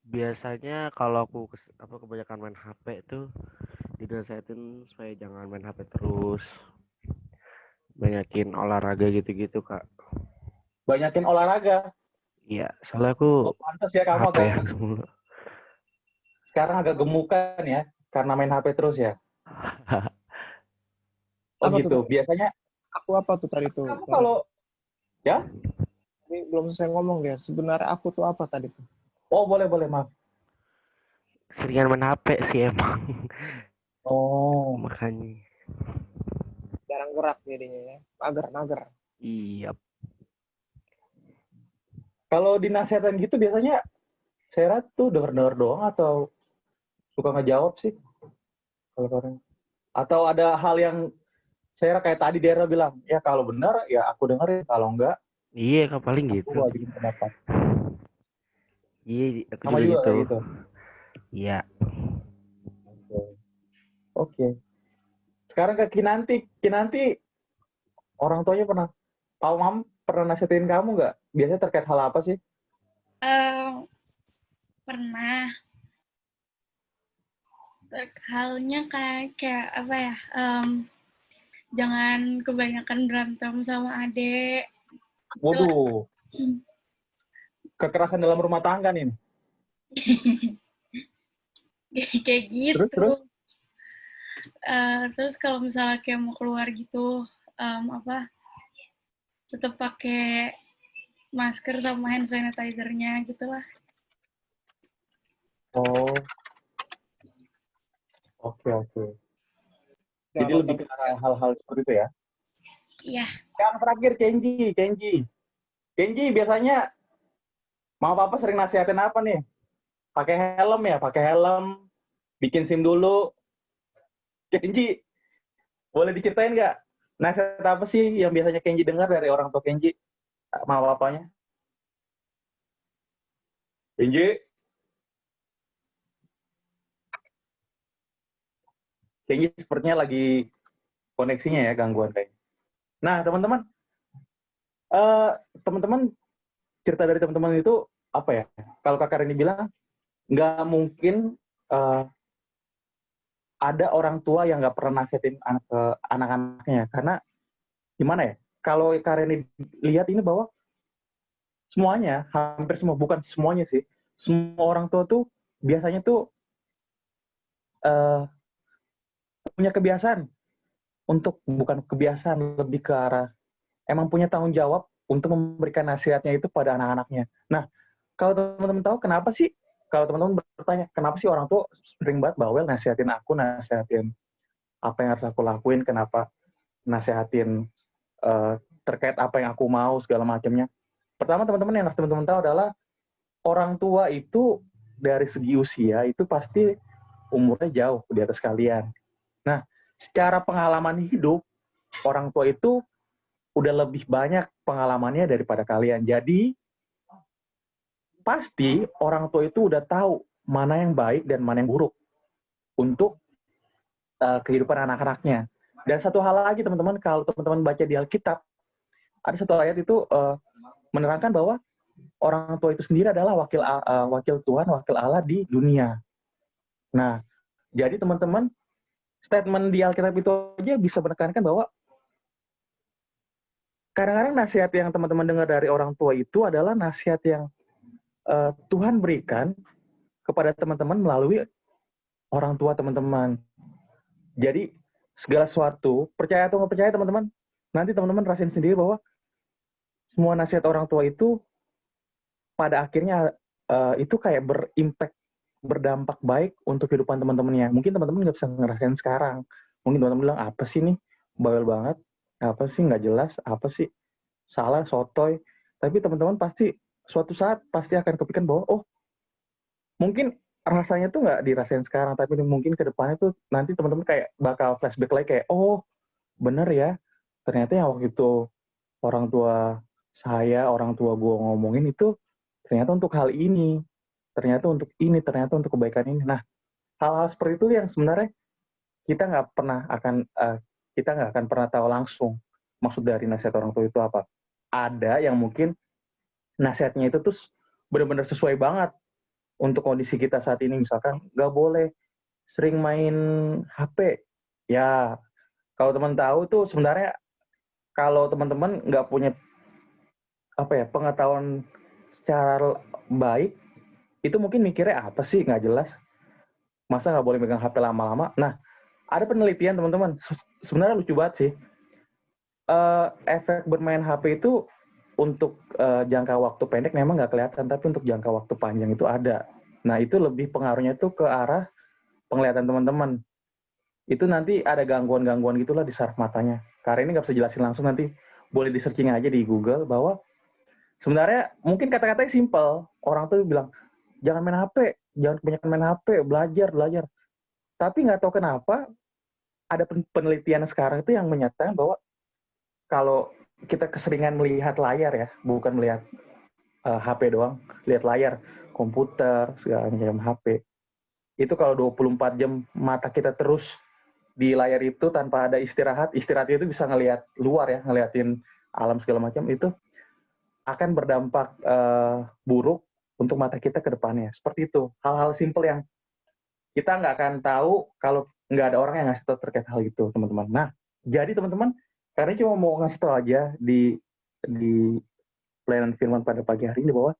Biasanya kalau aku kebanyakan main HP tuh dinasihatin supaya jangan main HP terus. Banyakin olahraga gitu-gitu, Kak. Banyakin olahraga? Iya, soalnya aku pantas ya kamu agak sekarang agak gemukan ya karena main HP terus ya. Oh apa gitu. Tuh? Biasanya aku apa tuh tadi tuh? Kamu kalau ya? Ini belum selesai ngomong dia. Sebenarnya aku tuh apa tadi tuh? Oh, boleh maaf. Seringan main HP sih emang. Oh, makanya. Jarang gerak jadinya ya. Mager. Iya. Kalau dinasihatin gitu biasanya Sera tuh denger doang atau suka ngejawab sih? Kalau orang atau ada hal yang Sera kayak tadi Dera bilang, ya kalau benar ya aku dengerin, kalau enggak iya kan paling gitu. Aku ajuin pendapat. Iya, aku sama juga gitu. Iya. Oke. Sekarang ke Kinanti orang tuanya pernah nasihatin kamu nggak? Biasanya terkait hal apa sih? Pernah. Halnya kayak apa ya? Jangan kebanyakan berantem sama adik. Waduh. Kekerasan dalam rumah tangga nih. Kayak gitu. Terus? Terus kalau misalnya kayak mau keluar gitu, tetap pakai masker sama hand sanitizer-nya gitulah. Oh. Oke. Jadi lebih ke hal-hal seperti itu ya? Iya. Yang terakhir Kenji biasanya mau apa sering nasihatin apa nih? Pakai helm, bikin SIM dulu. Kenji, boleh diceritain nggak? Nasihat apa sih yang biasanya Kenji dengar dari orang tua Kenji? Mau apanya? Kenji sepertinya lagi koneksinya ya gangguan kayaknya. Nah, teman-teman cerita dari teman-teman itu apa ya? Kalau Kakak Reni bilang nggak mungkin ada orang tua yang nggak pernah nasihatin ke anak-anaknya, karena gimana ya? Kalau Kak Reni lihat ini bahwa semuanya, hampir semua, bukan semuanya sih, semua orang tua tuh biasanya tuh punya kebiasaan untuk bukan kebiasaan, lebih ke arah emang punya tanggung jawab untuk memberikan nasihatnya itu pada anak-anaknya. Nah, kalau teman-teman tahu kenapa sih, kalau teman-teman bertanya, kenapa sih orang tua sering banget bawel nasihatin aku, nasihatin apa yang harus aku lakuin, kenapa nasihatin terkait apa yang aku mau, segala macamnya. Pertama, teman-teman yang harus teman-teman tahu adalah orang tua itu dari segi usia itu pasti umurnya jauh di atas kalian. Nah, secara pengalaman hidup, orang tua itu udah lebih banyak pengalamannya daripada kalian. Jadi, pasti orang tua itu udah tahu mana yang baik dan mana yang buruk untuk kehidupan anak-anaknya. Dan satu hal lagi, teman-teman, kalau teman-teman baca di Alkitab, ada satu ayat itu menerangkan bahwa orang tua itu sendiri adalah wakil Tuhan, wakil Allah di dunia. Nah, jadi teman-teman, statement di Alkitab itu aja bisa menekankan bahwa kadang-kadang nasihat yang teman-teman dengar dari orang tua itu adalah nasihat yang Tuhan berikan kepada teman-teman melalui orang tua teman-teman. Jadi, segala sesuatu, percaya atau nggak percaya teman-teman, nanti teman-teman rasain sendiri bahwa semua nasihat orang tua itu pada akhirnya itu kayak berimpact, berdampak baik untuk kehidupan teman-temannya. Mungkin teman-teman nggak bisa ngerasain sekarang. Mungkin teman-teman bilang, apa sih nih, bawel banget, apa sih nggak jelas, apa sih salah, sotoy. Tapi teman-teman pasti suatu saat pasti akan kepikiran bahwa, oh, mungkin rasanya tuh nggak dirasain sekarang, tapi mungkin ke depannya tuh nanti teman-teman kayak bakal flashback lagi kayak, oh, bener ya, ternyata yang waktu itu orang tua saya, orang tua gue ngomongin itu ternyata untuk hal ini, ternyata untuk ini, ternyata untuk kebaikan ini. Nah, hal-hal seperti itu yang sebenarnya kita nggak akan pernah tahu langsung maksud dari nasihat orang tua itu apa. Ada yang mungkin nasihatnya itu tuh benar-benar sesuai banget untuk kondisi kita saat ini. Misalkan nggak boleh sering main HP. Ya, kalau teman tahu tuh sebenarnya kalau teman-teman nggak punya pengetahuan secara baik, itu mungkin mikirnya apa sih, nggak jelas. Masa nggak boleh megang HP lama-lama? Nah, ada penelitian teman-teman, sebenarnya lucu banget sih. Efek bermain HP itu untuk jangka waktu pendek memang nggak kelihatan, tapi untuk jangka waktu panjang itu ada. Nah, itu lebih pengaruhnya tuh ke arah penglihatan teman-teman. Itu nanti ada gangguan-gangguan gitulah di saraf matanya. Karena ini nggak bisa jelasin langsung, nanti boleh di-searching aja di Google bahwa sebenarnya mungkin kata-katanya simple. Orang tuh bilang, jangan main HP, jangan kebanyakan main HP, belajar. Tapi nggak tahu kenapa, ada penelitian sekarang itu yang menyatakan bahwa kalau kita keseringan melihat layar ya, bukan melihat HP doang, lihat layar, komputer, segala macam HP. Itu kalau 24 jam mata kita terus di layar itu tanpa ada istirahat itu bisa ngelihat luar ya, ngeliatin alam segala macam, itu akan berdampak buruk untuk mata kita ke depannya. Seperti itu. Hal-hal simple yang kita nggak akan tahu kalau nggak ada orang yang ngasih tahu terkait hal itu, teman-teman. Nah, jadi teman-teman, karena cuma mau ngasih tahu aja di pelayanan firman pada pagi hari ini bahwa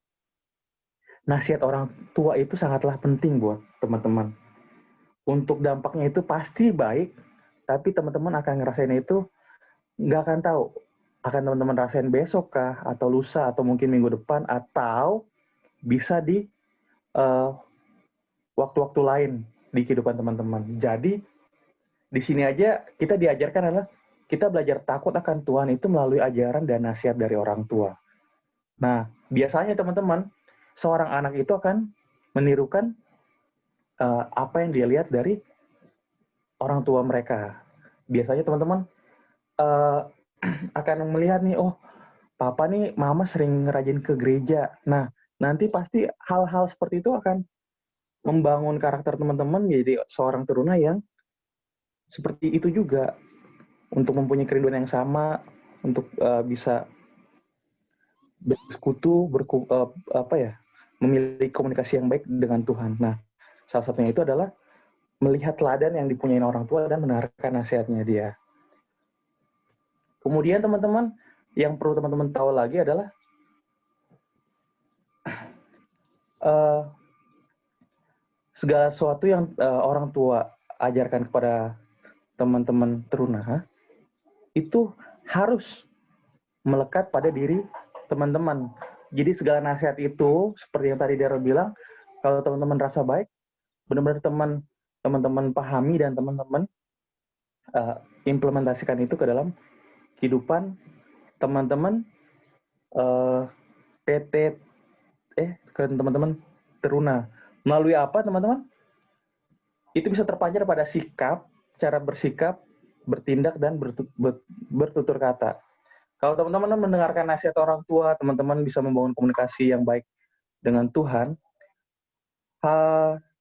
nasihat orang tua itu sangatlah penting buat teman-teman. Untuk dampaknya itu pasti baik, tapi teman-teman akan ngerasain itu nggak akan tahu. Akan teman-teman rasain besok kah, atau lusa, atau mungkin minggu depan, atau bisa di waktu-waktu lain di kehidupan teman-teman. Jadi, di sini aja kita diajarkan adalah kita belajar takut akan Tuhan itu melalui ajaran dan nasihat dari orang tua. Nah, biasanya teman-teman, seorang anak itu akan menirukan apa yang dia lihat dari orang tua mereka. Biasanya teman-teman akan melihat nih, oh, papa nih, mama sering rajin ke gereja. Nah, nanti pasti hal-hal seperti itu akan membangun karakter teman-teman jadi seorang teruna yang seperti itu juga, untuk mempunyai kerinduan yang sama, untuk bisa bersekutu, memiliki komunikasi yang baik dengan Tuhan. Nah, salah satunya itu adalah melihat teladan yang dipunyai orang tua dan mendengarkan nasihatnya dia. Kemudian teman-teman, yang perlu teman-teman tahu lagi adalah segala sesuatu yang orang tua ajarkan kepada teman-teman teruna itu harus melekat pada diri teman-teman. Jadi segala nasihat itu seperti yang tadi Daryl bilang, kalau teman-teman rasa baik, benar-benar teman-teman pahami dan teman-teman implementasikan itu ke dalam kehidupan teman-teman ke teman-teman teruna. Melalui apa teman-teman? Itu bisa terpancar pada sikap, cara bersikap, bertindak, dan bertutur kata. Kalau teman-teman mendengarkan nasihat orang tua, teman-teman bisa membangun komunikasi yang baik dengan Tuhan,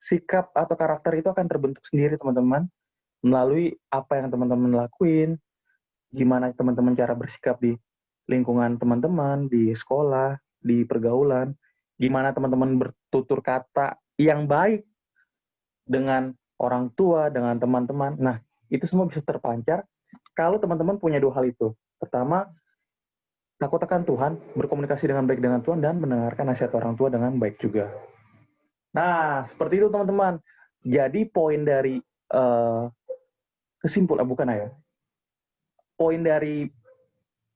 sikap atau karakter itu akan terbentuk sendiri teman-teman, melalui apa yang teman-teman lakuin, gimana teman-teman cara bersikap di lingkungan teman-teman, di sekolah, di pergaulan, gimana teman-teman bertutur kata yang baik dengan orang tua, dengan teman-teman. Nah, itu semua bisa terpancar kalau teman-teman punya dua hal itu. Pertama, takut akan Tuhan, berkomunikasi dengan baik dengan Tuhan, dan mendengarkan nasihat orang tua dengan baik juga. Nah, seperti itu teman-teman. Jadi poin dari poin dari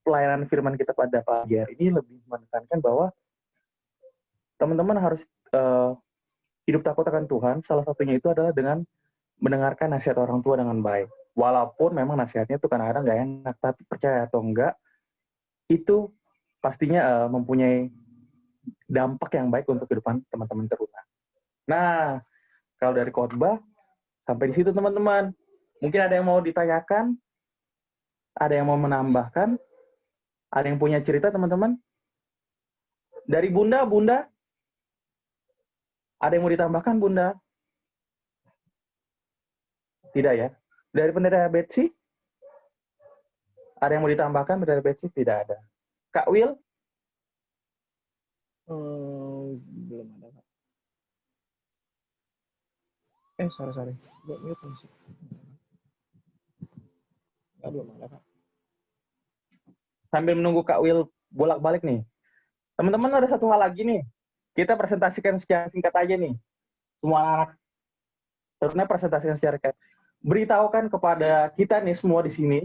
pelayanan firman kita pada pagi hari ini lebih menekankan bahwa teman-teman harus hidup takut akan Tuhan. Salah satunya itu adalah dengan mendengarkan nasihat orang tua dengan baik. Walaupun memang nasihatnya itu kadang-kadang nggak enak, tapi percaya atau enggak, itu pastinya mempunyai dampak yang baik untuk kehidupan teman-teman teruna. Nah, kalau dari khotbah sampai di situ teman-teman. Mungkin ada yang mau ditanyakan, ada yang mau menambahkan, ada yang punya cerita teman-teman. Dari Bunda, ada yang mau ditambahkan Bunda? Tidak ya? Dari Pendeta Betsy? Ada yang mau ditambahkan Pendeta Betsy? Tidak ada. Kak Will? Belum ada, Kak. Sorry. Mute masih. Belum ada, Kak. Sambil menunggu Kak Will bolak-balik nih. Teman-teman ada satu hal lagi nih. Kita presentasikan secara singkat aja nih. Semua anak teruna presentasikan secara singkat. Beritahukan kepada kita nih semua di sini.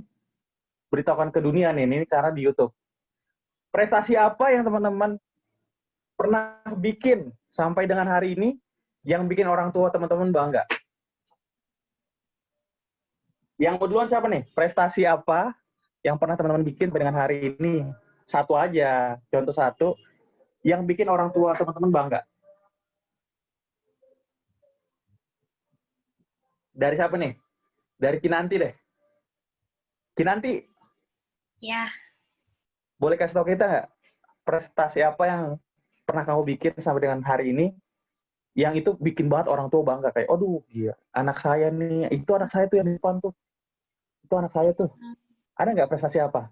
Beritahukan ke dunia nih, ini karena di YouTube. Prestasi apa yang teman-teman pernah bikin sampai dengan hari ini yang bikin orang tua teman-teman bangga? Yang duluan siapa nih? Prestasi apa yang pernah teman-teman bikin dengan hari ini? Satu aja, contoh satu, yang bikin orang tua teman-teman bangga. Dari siapa nih? Dari Kinanti deh. Kinanti? Ya. Boleh kasih tahu kita nggak? Prestasi apa yang pernah kamu bikin sampai dengan hari ini, yang itu bikin banget orang tua bangga? Kayak, aduh, iya, anak saya nih, itu anak saya tuh yang di depan tuh. Itu anak saya tuh. Ada nggak prestasi apa?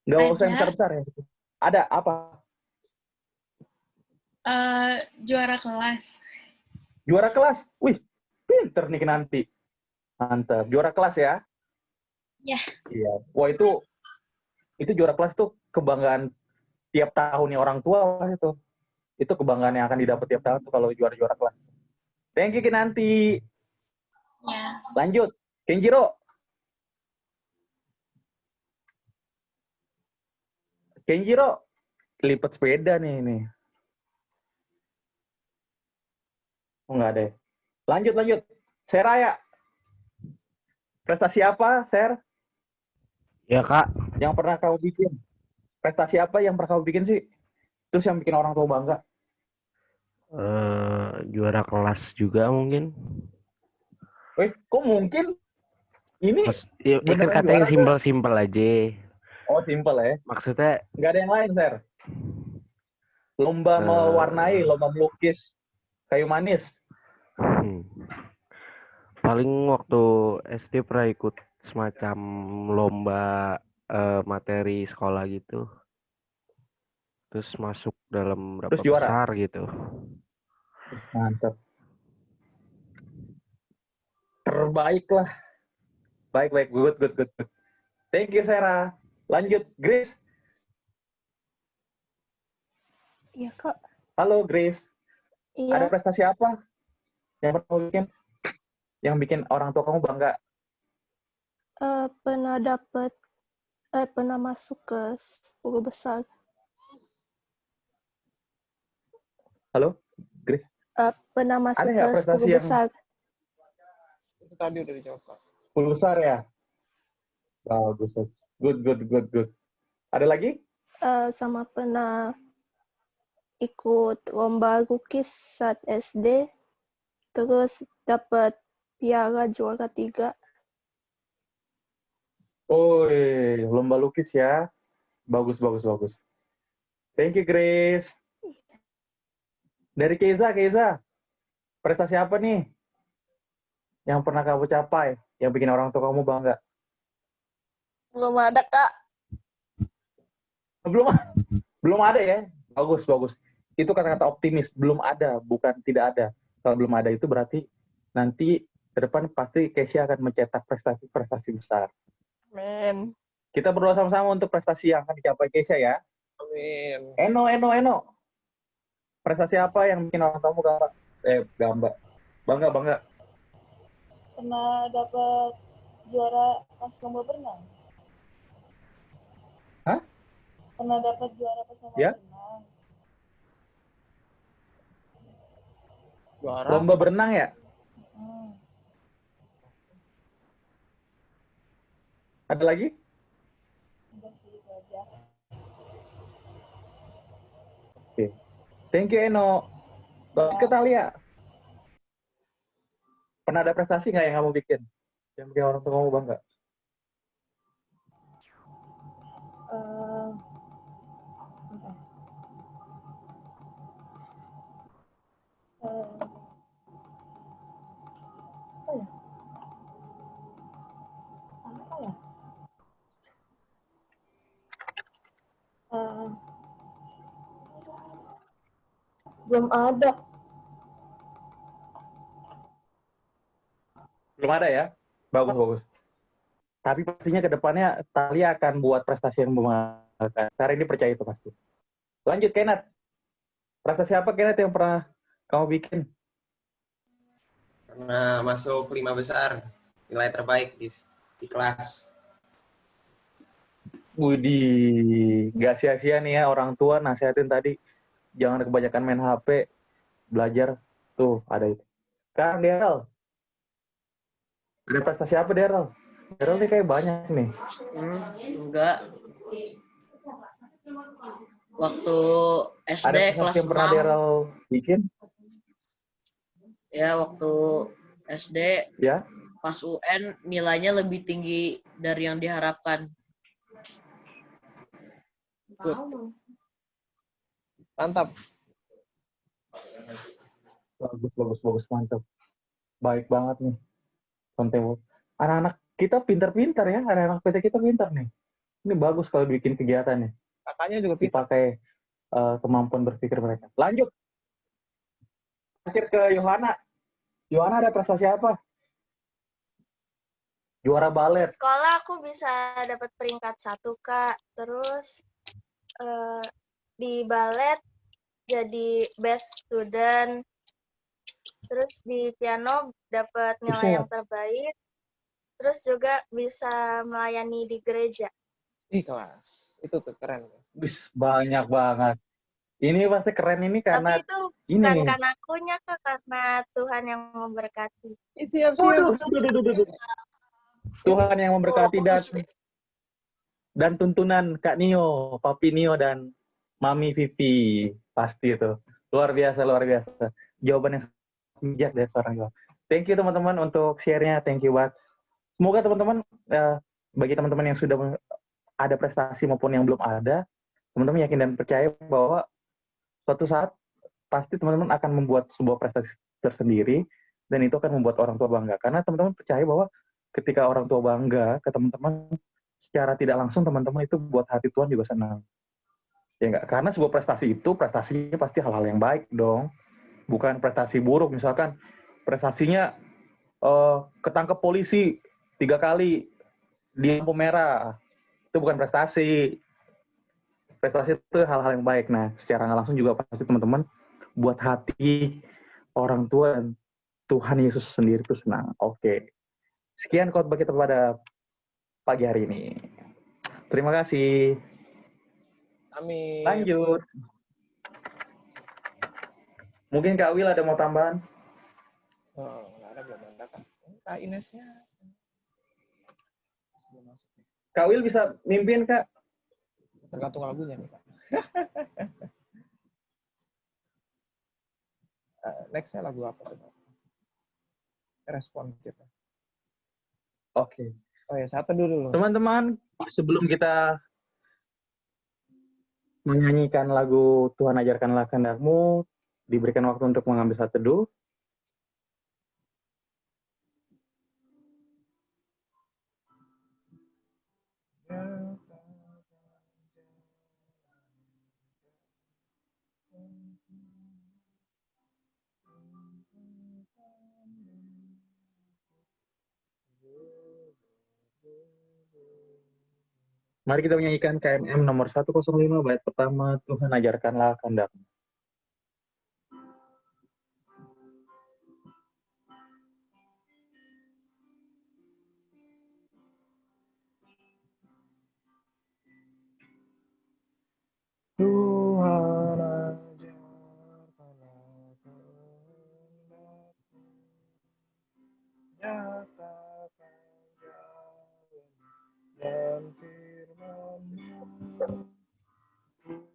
Nggak usah yang besar-besar ya. Ada apa? Juara kelas. Juara kelas? Wih, pinter nih nanti. Mantap. Juara kelas ya? Ya. Iya. Wah, itu juara kelas tuh kebanggaan tiap tahunnya orang tua itu. Itu kebanggaan yang akan didapat tiap tahun tuh kalau juara-juara kelas. Thank you Kinanti. Ya. Lanjut. Kenjiro. Kenjiro, lipat sepeda nih ini. Oh, nggak ada. Lanjut. Seraya. Prestasi apa, Ser? Ya, Kak. Yang pernah kamu bikin? Prestasi apa yang pernah kamu bikin sih? Terus yang bikin orang tua bangga? Juara kelas juga mungkin. Kok mungkin? Ini ya kan katanya simpel-simpel aja. Oh, simpel ya? Maksudnya? Nggak ada yang lain, Ser? Lomba mewarnai, lomba melukis kayu manis. Paling waktu SD pernah ikut semacam lomba materi sekolah gitu. Terus masuk dalam berapa besar gitu. Mantap. Terbaik lah. Baik. Good. Thank you, Sarah. Lanjut, Grace. Iya, Kak. Halo, Grace. Iya. Ada prestasi apa yang pernah bikin? Yang bikin orang tua kamu bangga? Pernah dapat pernah masuk ke 10 besar. Halo, Grace? Pernah Ada masuk nggak ke prestasi 10 yang besar. Itu tadi udah dijawab, Kak. 10 besar ya? Bagus. Good. Ada lagi? Sama pernah ikut lomba lukis saat SD, terus dapat piala juara 3. Oh, lomba lukis ya. Bagus. Thank you, Grace. Dari Keiza, prestasi apa nih yang pernah kamu capai, yang bikin orang tua kamu bangga? Belum ada, Kak. Belum ada ya? Bagus. Itu kata-kata optimis, belum ada, bukan tidak ada. Kalau belum ada itu berarti nanti ke depan pasti Keisha akan mencetak prestasi besar. Amin. Kita berdoa sama-sama untuk prestasi yang akan dicapai Keisha ya. Amin. Eno. Prestasi apa yang bikin orang tamu bangga? Pernah dapat juara pas lomba berenang. Hah? Pernah dapat juara pas lomba Ya? berenang. Juara. Lomba berenang ya? Ada lagi? Udah sih, itu aja. Oke. Thank you, Eno. Balik ke Talia. Pernah ada prestasi nggak yang kamu bikin? Yang bikin orang tua kamu bangga? Belum ada. Belum ada ya? Bagus. Tapi pastinya ke depannya Talia akan buat prestasi yang membanggakan. Karena ini percaya itu pasti. Lanjut, Kenneth. Prestasi apa, Kenneth, yang pernah kamu bikin? Pernah masuk 5 besar, nilai terbaik di kelas. Widih, gak sia-sia nih ya orang tua nasihatin tadi. Jangan kebanyakan main HP, belajar. Tuh, ada itu. Sekarang Daryl. Ada prestasi apa, Daryl? Daryl nih kayak banyak nih. Enggak. Waktu SD Ada prestasi kelas yang pernah 6. Daryl bikin? Ya, waktu SD Ya. pas UN nilainya lebih tinggi dari yang diharapkan. Mantap. Bagus, mantap. Baik banget nih. Konten. Anak-anak kita pintar-pintar ya, anak-anak PT kita pintar nih. Ini bagus kalau bikin kegiatan nih. Kakaknya juga pintar. Dipakai kemampuan berpikir mereka. Lanjut. Terakhir ke Yohana. Yohana ada prestasi apa? Juara balet. Sekolah aku bisa dapat peringkat 1, Kak. Terus di balet jadi best student. Terus di piano dapat nilai yang terbaik. Terus juga bisa melayani di gereja. Kelas. Itu tuh keren. Banyak banget. Ini pasti keren ini karena Tapi itu ini. bukan karena akunya, Kak, karena Tuhan yang memberkati. Siap. Tuhan yang memberkati dan tuntunan Kak Nio, Papi Nio, dan Mami Vivi. Pasti itu. Luar biasa. Jawaban yang bijak dari seorang Yohana. Thank you teman-teman untuk share-nya. Thank you banget. Semoga teman-teman, bagi teman-teman yang sudah ada prestasi maupun yang belum ada, teman-teman yakin dan percaya bahwa suatu saat pasti teman-teman akan membuat sebuah prestasi tersendiri, dan itu akan membuat orang tua bangga. Karena teman-teman percaya bahwa ketika orang tua bangga ke teman-teman, secara tidak langsung teman-teman itu buat hati Tuhan juga senang. Ya enggak? Karena sebuah prestasi itu, prestasinya pasti hal-hal yang baik dong. Bukan prestasi buruk. Misalkan prestasinya ketangkep polisi 3 kali di lampu merah. Itu bukan prestasi. Prestasi itu hal-hal yang baik. Nah, secara nggak langsung juga pasti teman-teman buat hati orang tua dan Tuhan Yesus sendiri itu senang. Oke. Sekian khotbah kita pada pagi hari ini. Terima kasih. Amin. Lanjut. Mungkin Kak Wil ada mau tambahan? Oh, nggak ada, belum ada Kak. Kak Inesnya. Kak Wil bisa mimpin, Kak? Tergantung lagunya nih Kak. Nextnya lagu apa? Respon kita. Oke. Oh ya, satu dulu. Teman-teman, sebelum kita menyanyikan lagu Tuhan Ajarkanlah Kehendak-Mu, diberikan waktu untuk mengambil saat teduh. Mari kita menyanyikan KMM nomor 105 bait pertama, Tuhan Ajarkanlah Kehendak-Mu. Tuhan ajarkanlah kehendak-Mu, nyatakan jalan dan firman-Mu,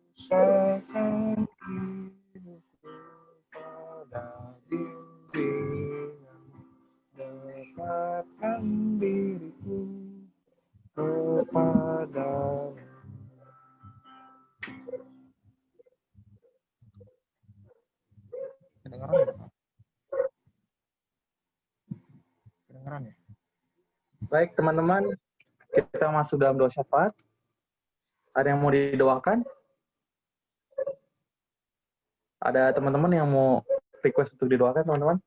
usahakan hidupku pada bimbingan-Mu, dekatkan diriku kepadamu. Kedengeran ya, Pak? Kedengeran ya? Baik, teman-teman, kita masuk dalam doa syafaat. Ada yang mau didoakan? Ada teman-teman yang mau request untuk didoakan, teman-teman?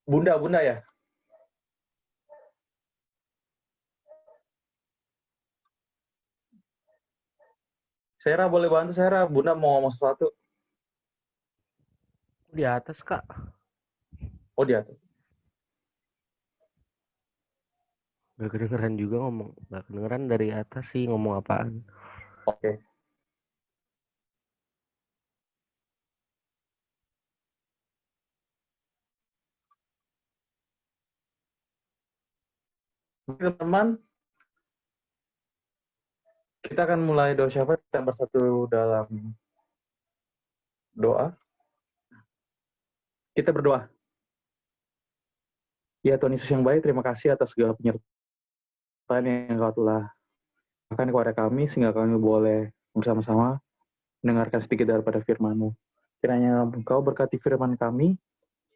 Bunda ya? Sarah boleh bantu, Sarah. Bunda mau ngomong sesuatu. Di atas, Kak. Oh, di atas. Gak kedengeran juga ngomong. Gak kedengeran dari atas sih ngomong apaan. Oke. Teman-teman, kita akan mulai doa syafaat. Kita bersatu dalam doa. Kita berdoa. Ya Tuhan Yesus yang baik, terima kasih atas segala penyertaan yang Engkau telah lakukan kepada kami, sehingga kami boleh bersama-sama mendengarkan sedikit daripada firman-Mu. Kiranya Engkau berkati firman kami,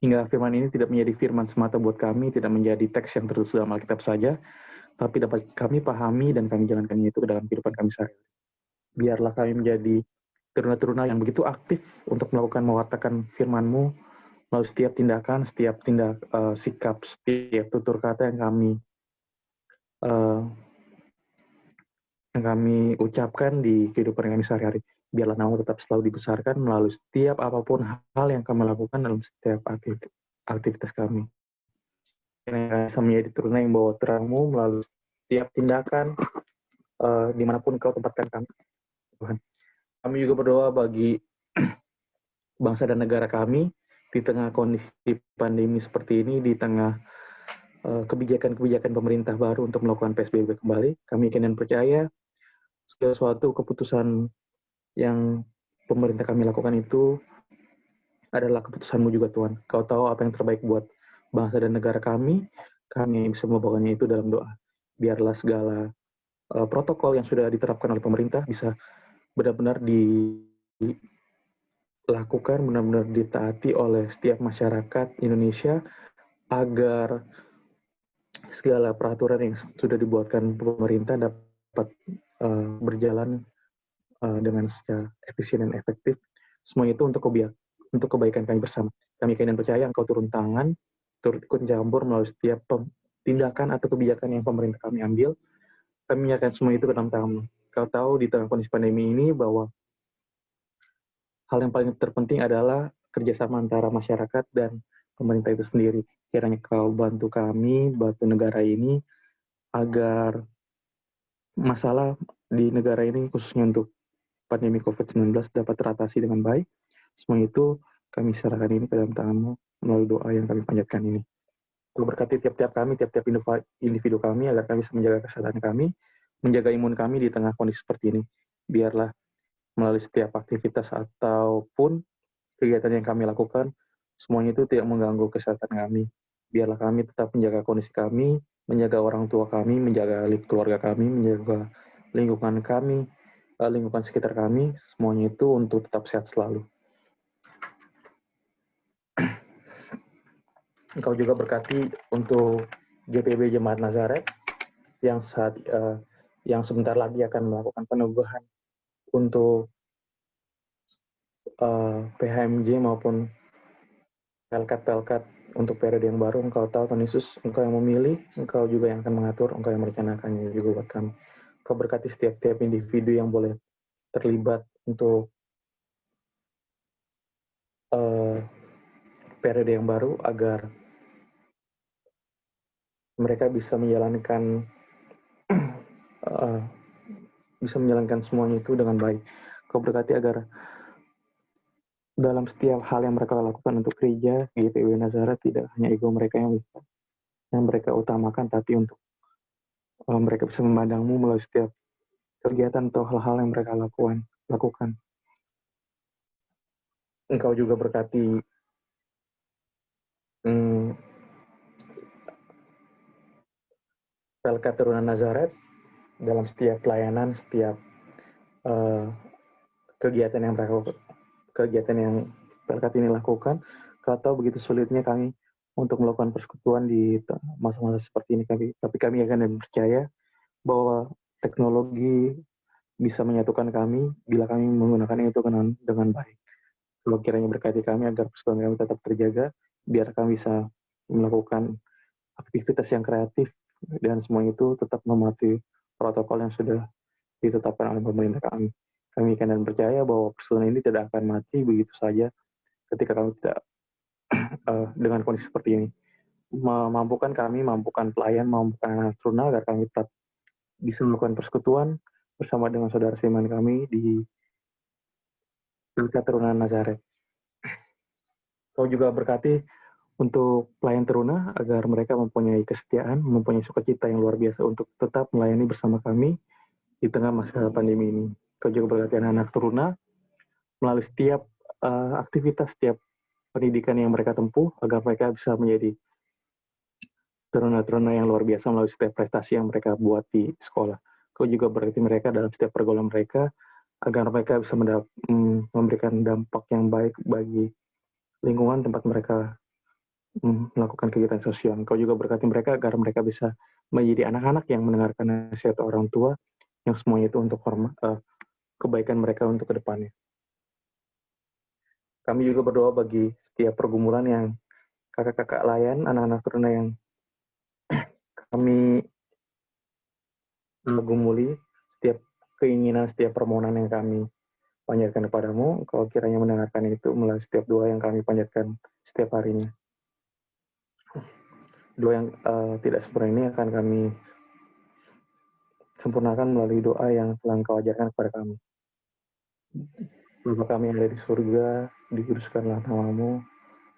hingga firman ini tidak menjadi firman semata buat kami, tidak menjadi teks yang tertulis dalam Alkitab saja, tapi dapat kami pahami dan kami jalankan itu ke dalam kehidupan kami sehari-hari. Biarlah kami menjadi teruna-teruna yang begitu aktif untuk melakukan mewartakan firman-Mu melalui setiap tindakan, setiap sikap, setiap tutur kata yang kami ucapkan di kehidupan kami sehari-hari. Biarlah nama tetap selalu dibesarkan melalui setiap apapun hal yang kami lakukan dalam setiap aktivitas kami. Yang bisa menjadi teruna yang bawa terang-Mu melalui setiap tindakan dimanapun Kau tempatkan kami. Tuhan. Kami juga berdoa bagi bangsa dan negara kami di tengah kondisi pandemi seperti ini, di tengah kebijakan-kebijakan pemerintah baru untuk melakukan PSBB kembali. Kami yakin dan percaya segala suatu keputusan yang pemerintah kami lakukan itu adalah keputusan-Mu juga, Tuhan. Kau tahu apa yang terbaik buat bangsa dan negara kami bisa membawakannya itu dalam doa. Biarlah segala protokol yang sudah diterapkan oleh pemerintah bisa benar-benar dilakukan, benar-benar ditaati oleh setiap masyarakat Indonesia, agar segala peraturan yang sudah dibuatkan pemerintah dapat berjalan dengan secara efisien dan efektif. Semua itu untuk kebaikan kami bersama. Kami yakin dan percaya Engkau turun tangan, turut ikut campur melalui setiap tindakan atau kebijakan yang pemerintah kami ambil. Kami menyerahkan semua itu ke dalam tangan-Mu. Kau tahu di tengah kondisi pandemi ini bahwa hal yang paling terpenting adalah kerjasama antara masyarakat dan pemerintah itu sendiri. Kiranya Kau bantu kami, bantu negara ini, agar masalah di negara ini khususnya untuk pandemi COVID-19 dapat teratasi dengan baik. Semua itu kami serahkan ini ke dalam tangan-Mu melalui doa yang kami panjatkan ini. Kau berkati tiap-tiap individu kami agar kami bisa menjaga kesehatan kami, menjaga imun kami di tengah kondisi seperti ini. Biarlah melalui setiap aktivitas ataupun kegiatan yang kami lakukan, semuanya itu tidak mengganggu kesehatan kami. Biarlah kami tetap menjaga kondisi kami, menjaga orang tua kami, menjaga keluarga kami, menjaga lingkungan kami, lingkungan sekitar kami, semuanya itu untuk tetap sehat selalu. Engkau juga berkati untuk GPB Jemaat Nazaret yang sebentar lagi akan melakukan penugahan untuk PHMJ maupun pelkat untuk periode yang baru. Engkau tahu Tuhan Yesus, Engkau yang memilih, Engkau juga yang akan mengatur, Engkau yang merencanakannya juga buat kami. Engkau berkati setiap individu yang boleh terlibat untuk periode yang baru agar mereka bisa menjalankan semuanya itu dengan baik. Kau berkati agar dalam setiap hal yang mereka lakukan untuk gereja GPB Nazaret tidak hanya ego mereka yang mereka utamakan, tapi untuk mereka bisa memandang-Mu melalui setiap kegiatan atau hal-hal yang mereka lakukan. Engkau juga berkati Pelkat Turunan Nazaret dalam setiap pelayanan, setiap kegiatan yang Pelkat ini lakukan. Kau tahu begitu sulitnya kami untuk melakukan persekutuan di masa-masa seperti ini, tapi kami akan percaya bahwa teknologi bisa menyatukan kami bila kami menggunakan itu dengan baik. Kalau kiranya berkati kami agar persekutuan kami tetap terjaga, biar kami bisa melakukan aktivitas yang kreatif dan semua itu tetap mematuhi protokol yang sudah ditetapkan oleh pemerintah kami. Kami akan percaya bahwa persekutuan ini tidak akan mati begitu saja ketika kami tidak dengan kondisi seperti ini. Mampukan pelayan, mampukan anak teruna agar kami tetap bisa melakukan persekutuan bersama dengan saudara seiman kami di Pelkat Turunan Nazaret. Kau juga berkati untuk pelayan teruna agar mereka mempunyai kesetiaan, mempunyai sukacita yang luar biasa untuk tetap melayani bersama kami di tengah masa pandemi ini. Kau juga berkati anak teruna melalui setiap aktivitas, setiap pendidikan yang mereka tempuh agar mereka bisa menjadi teruna-teruna yang luar biasa melalui setiap prestasi yang mereka buat di sekolah. Kau juga berkati mereka dalam setiap pergaulan mereka agar mereka bisa memberikan dampak yang baik bagi lingkungan tempat mereka melakukan kegiatan sosial. Kau juga berkati mereka agar mereka bisa menjadi anak-anak yang mendengarkan nasihat orang tua yang semuanya itu untuk kebaikan mereka untuk kedepannya. Kami juga berdoa bagi setiap pergumulan yang kakak-kakak layan, anak-anak teruna yang kami gumuli, setiap keinginan, setiap permohonan yang kami panjatkan kepadamu, Kau kiranya mendengarkan itu melalui setiap doa yang kami panjatkan setiap harinya. Doa yang tidak sempurna ini akan kami sempurnakan melalui doa yang telah Engkau ajarkan kepada kami. Bapa kami yang ada di surga, dikuduskanlah nama-Mu,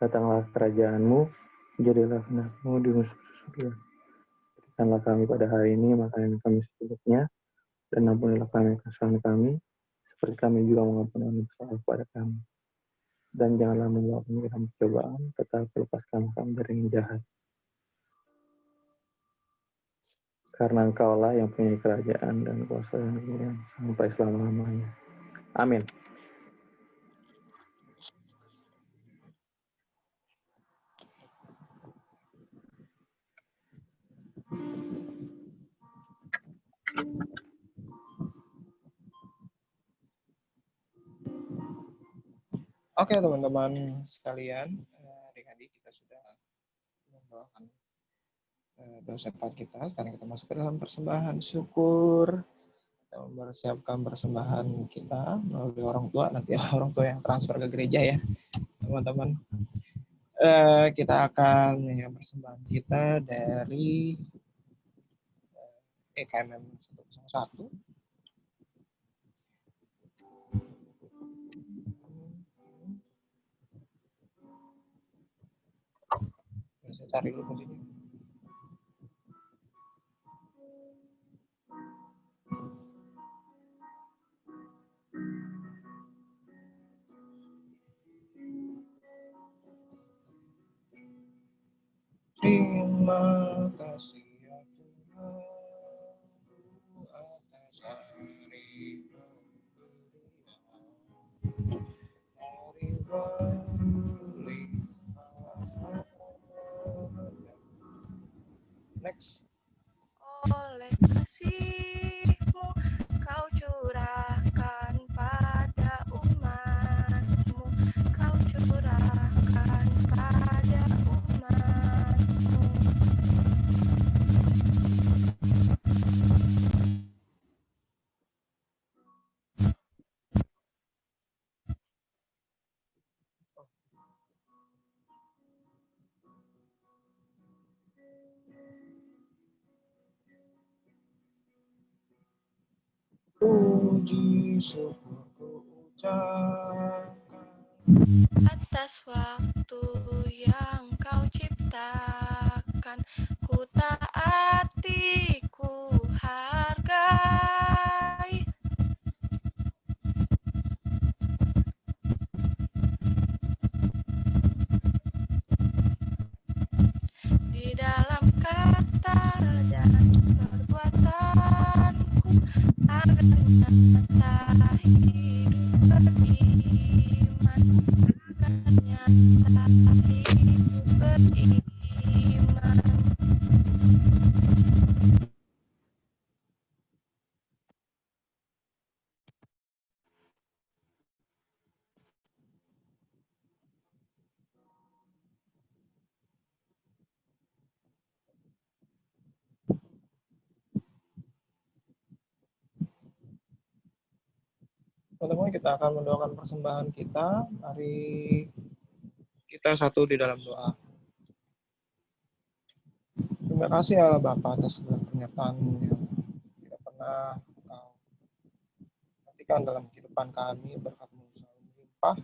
datanglah kerajaan-Mu, jadilah kehendak-Mu di surga. Berikanlah kami pada hari ini makanan kami secukupnya, dan ampunilah kami kesalahan kami, seperti kami juga mengampuni kesalahan kepada kami. Dan janganlah membawa kami ke dalam pencobaan, tetapi lepaskan kami dari yang jahat. Karena Engkaulah yang punya kerajaan dan kuasa dan kemuliaan sampai selama-lamanya. Amin. Oke teman-teman sekalian, adik-adik kita sudah membawakan doa syafaat kita. Sekarang kita masuk ke dalam persembahan syukur. Kita mempersiapkan persembahan kita melalui orang tua. Nanti orang tua yang transfer ke gereja ya teman-teman. kita akan menyanyikan persembahan kita dari EKMM 101. Saya cari dulu musiknya. Terima kasih ya Tuhan atas hari pemberian, hari berlimpah. Next. Oleh kasih-Mu Kau curahkan pada umat-Mu, Kau curahkan pada umat-Mu. Puji syukur ku ucapkan Atas waktu yang Kau ciptakan, ku taati, ku hargai. Di dalam kata dan perbuatanku, agar nyata hidup beriman, agar nyata hidup beriman. Teman-teman, kita akan mendoakan persembahan kita. Mari kita satu di dalam doa. Terima kasih Allah Bapa atas segala pernyataan-Mu yang tidak pernah Kau nantikan dalam kehidupan kami. Berkat-Mu selalu melimpah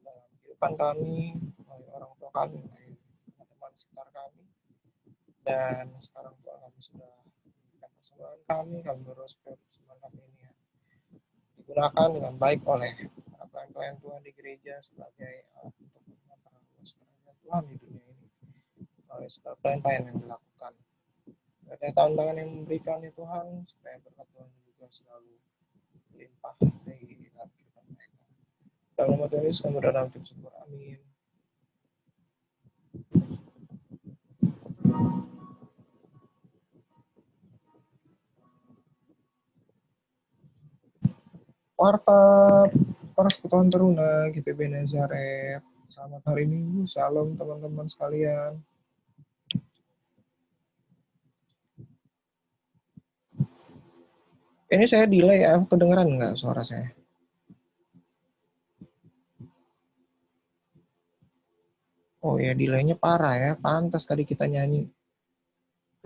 dalam kehidupan kami, oleh orang tua kami, oleh teman-teman sekitar kami. Dan sekarang Tuhan, kami sudah memberikan persembahan kami berdoa supaya persembahan kami ini digunakan dengan baik oleh para pelayan-pelayan Tuhan di gereja sebagai alat untuk memperluas kerajaan Tuhan di dunia ini oleh segala pelayan-pelayan yang dilakukan. Ada tantangan yang memberikan ya Tuhan, supaya berkat Tuhan juga selalu melimpah di dalam kehidupan mereka. Dalam nama Tuhan Yesus kami berdoa dan bersyukur. Amin. Warta Persekutuan Teruna GPB Nazaret. Selamat hari Minggu. Shalom teman-teman sekalian. Ini saya delay ya, kedengeran nggak suara saya? Oh ya, delaynya parah ya. Pantas tadi kita nyanyi.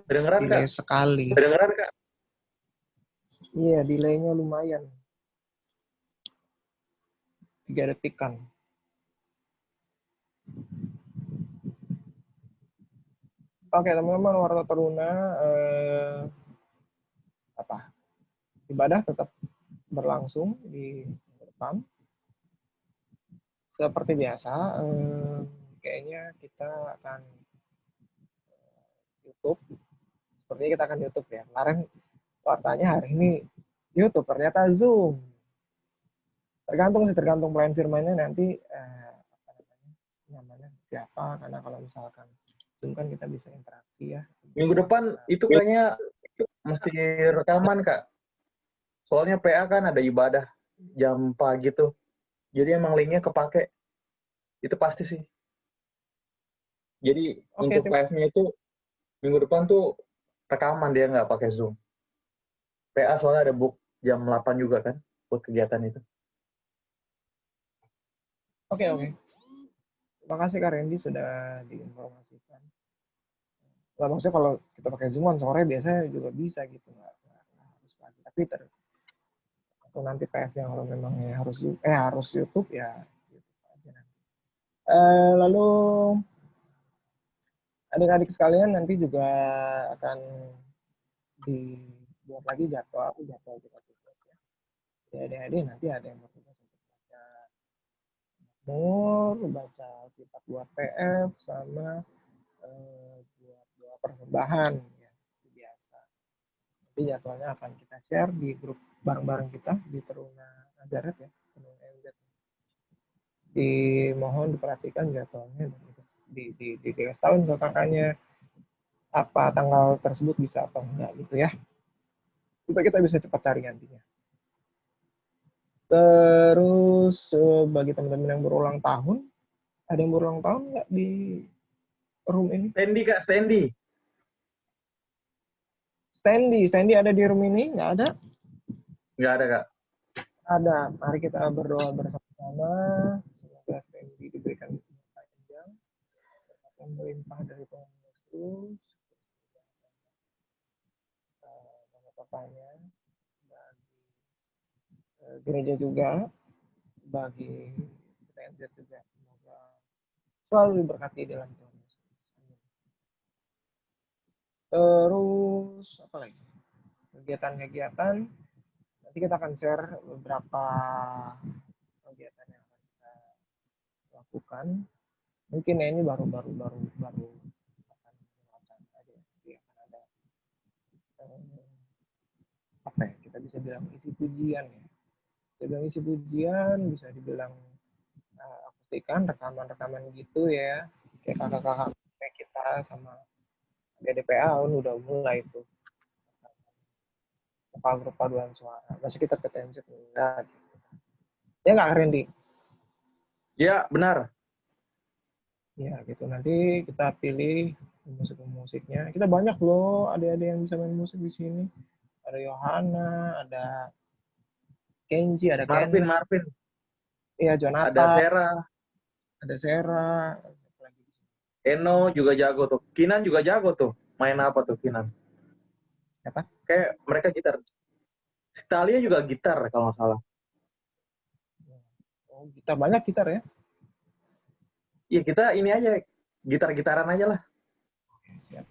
Kedengeran Delay Kak? sekali. Kedengeran Kak? Iya, delaynya lumayan. 3 detikan. Oke teman-teman, Warta Teruna ibadah tetap berlangsung di depan. Seperti biasa, kayaknya kita akan YouTube. Sepertinya kita akan YouTube ya. Kemarin wartanya hari ini YouTube, ternyata Zoom. Tergantung pelayan firmannya nanti namanya siapa, karena kalau misalkan Zoom kan kita bisa interaksi ya. Minggu depan itu kayaknya mesti rekaman Kak. Soalnya PA kan ada ibadah jam pagi tuh. Jadi emang linknya kepake. Itu pasti sih. Jadi untuk live-nya itu minggu depan tuh rekaman, dia nggak pakai Zoom. PA soalnya ada book jam 8 juga kan buat kegiatan itu. Oke. Terima kasih Kak Randy sudah diinformasikan. Nah, maksudnya kalau kita pakai Zoom kan sore biasanya juga bisa gitu, nggak harus pagi. Tapi atau nanti PF yang kalau memang harus YouTube ya. YouTube aja nanti. Lalu adik-adik sekalian nanti juga akan dibuat lagi jadwal kita tugas ya. Jadi adik-adik nanti ada yang bertugas untuk baca baca kitab buat PF sama buat doa persembahan ya, itu biasa. Nanti jadwalnya akan kita share di grup bareng-bareng kita di Teruna Nazaret ya, Teruna NZ. Dimohon diperhatikan jadwalnya dan dikasih tahu ke kakaknya apa tanggal tersebut bisa atau enggak gitu ya, supaya kita bisa cepat cari gantinya. Terus bagi teman-teman yang berulang tahun, ada yang berulang tahun nggak di room ini? Standy Kak, Standy. Standy ada di room ini? Nggak ada? Nggak ada Kak. Ada. Mari kita berdoa bersama-sama. Semoga Standy diberikan umur panjang, yang melimpah dari Tuhan Yesus, bapaknya, bagi gereja juga, bagi PNZ juga. Semoga selalu diberkati dalam Tuhan Yesus. Terus apa lagi? Kegiatan-kegiatan. Nanti kita akan share beberapa kegiatan yang akan kita lakukan. Mungkin ya ini baru akan melaksanakan aja. Jadi akan ada apa ya? Kita bisa bilang isi pujian ya. Bisa bilang isi pujian, bisa dibilang akustikan, rekaman gitu ya. Kayak kakak-kakak kita sama DDPA udah mulai tuh. Grup paduan suara. Masih kita PTNZ enggak. Ya nggak Randy? Ya, benar. Ya, gitu. Nanti kita pilih musik-musiknya. Kita banyak loh adik-adik yang bisa main musik di sini. Ada Yohana, ada Kenji, ada Marvin. Iya, Jonathan. Ada Sera. Eno juga jago tuh. Kinan juga jago tuh. Main apa tuh Kinan? Apa? Kayak mereka gitar. Si Talia juga gitar kalau nggak salah. Oh, gitar banyak gitar ya? Iya, kita ini aja gitar-gitaran aja lah. Siap.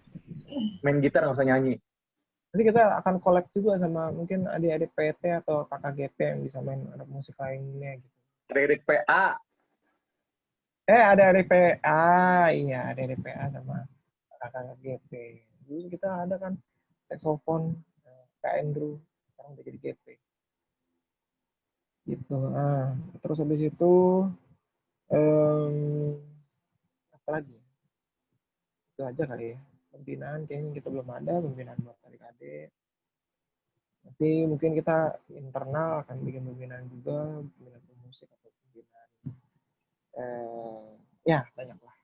Main gitar nggak usah nyanyi. Nanti kita akan collab juga sama mungkin adik-adik PT atau KKGP yang bisa main anak musik lainnya gitu. Adik-adik PA. Ada adik PA, iya ada adik PA sama KKGP. Dulu kita ada kan saxophone Kak Andrew, sekarang udah jadi GP. Gitu. Terus habis itu apa lagi? Itu aja kali ya. Pembinaan kayaknya kita belum ada, pembinaan buat adik-adik. Nanti mungkin kita internal akan bikin pembinaan juga, pembinaan musik atau pembinaan ya banyak lah.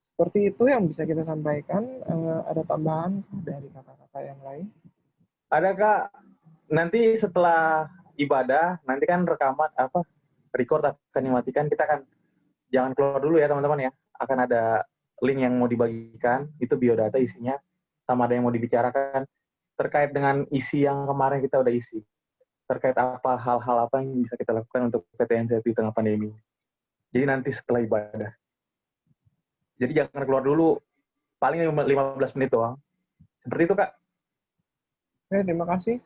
Seperti itu yang bisa kita sampaikan. Ada tambahan dari kakak-kakak yang lain? Ada Kak. Nanti setelah ibadah, nanti kan rekaman record akan dimatikan. Kita akan jangan keluar dulu ya teman-teman ya. Akan ada link yang mau dibagikan, itu biodata isinya, sama ada yang mau dibicarakan terkait dengan isi yang kemarin kita udah isi. Terkait hal-hal apa yang bisa kita lakukan untuk PTNZ di tengah pandemi. Jadi nanti setelah ibadah. Jadi jangan keluar dulu, paling 15 menit doang. Seperti itu Kak. Oke, terima kasih.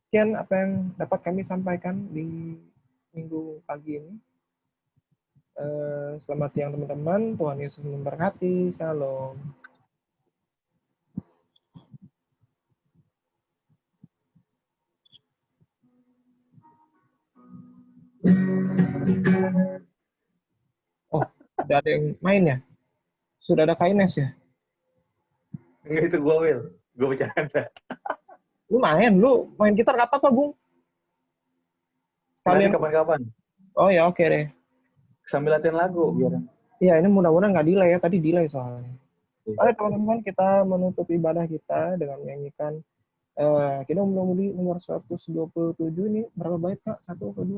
Sekian apa yang dapat kami sampaikan di minggu pagi ini. Selamat siang teman-teman, Tuhan Yesus memberkati, Shalom. Oh, udah ada yang main ya? Sudah ada Kaines ya? Enggak, itu gue Will, gue bercanda. Lu main gitar gak apa-apa, Bung? Sekalian kapan-kapan. Oh ya, oke deh. Sambil latihan lagu biar. Iya, ini mudah-mudahan nggak delay ya. Tadi delay soalnya. Oke teman-teman, kita menutup ibadah kita dengan menyanyikan kita mudah-mudahan nomor 127 ini berapa bait Kak? 1 atau 2?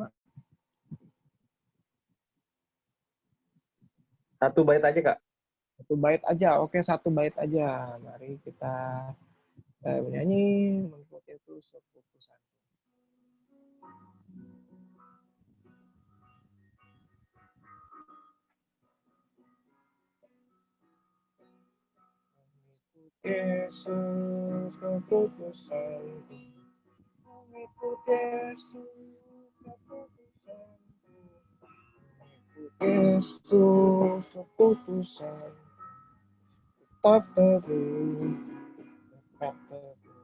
Satu bait aja, Kak. Satu bait aja. Oke, satu bait aja. Mari kita menyanyi mengikuti itu seputusan. Yesus keputusan, mengikut Yesus keputusan, Yesus keputusan, tetap teguh, tetap teguh.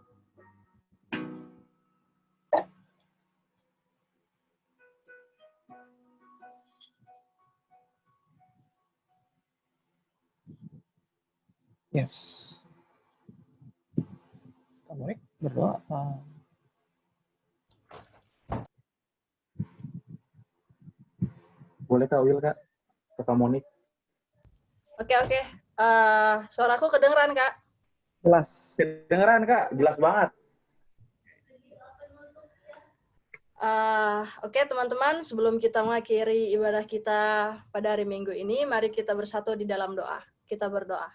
Yes. Kamu berdoa. Boleh Kak Wil, Kak? Kak Monik. Oke. Suaraku kedengeran, Kak? Jelas. Kedengeran, Kak. Jelas banget. Oke, teman-teman, sebelum kita mengakhiri ibadah kita pada hari Minggu ini, mari kita bersatu di dalam doa. Kita berdoa.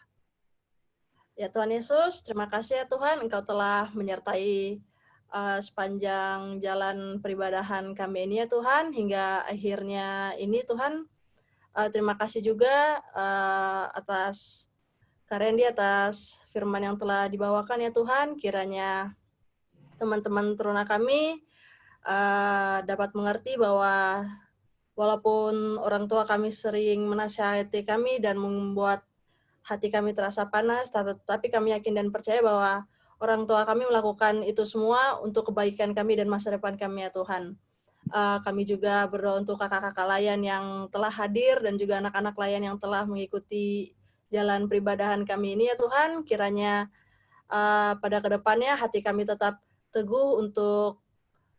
Ya Tuhan Yesus, terima kasih ya Tuhan, Engkau telah menyertai sepanjang jalan peribadahan kami ini ya Tuhan, hingga akhirnya ini Tuhan. Terima kasih juga atas Kak Randy, atas firman yang telah dibawakan ya Tuhan, kiranya teman-teman teruna kami dapat mengerti bahwa walaupun orang tua kami sering menasihati kami dan membuat hati kami terasa panas, tapi kami yakin dan percaya bahwa orang tua kami melakukan itu semua untuk kebaikan kami dan masa depan kami ya Tuhan. Kami juga berdoa untuk kakak-kakak layan yang telah hadir dan juga anak-anak layan yang telah mengikuti jalan peribadahan kami ini ya Tuhan. Kiranya pada kedepannya hati kami tetap teguh untuk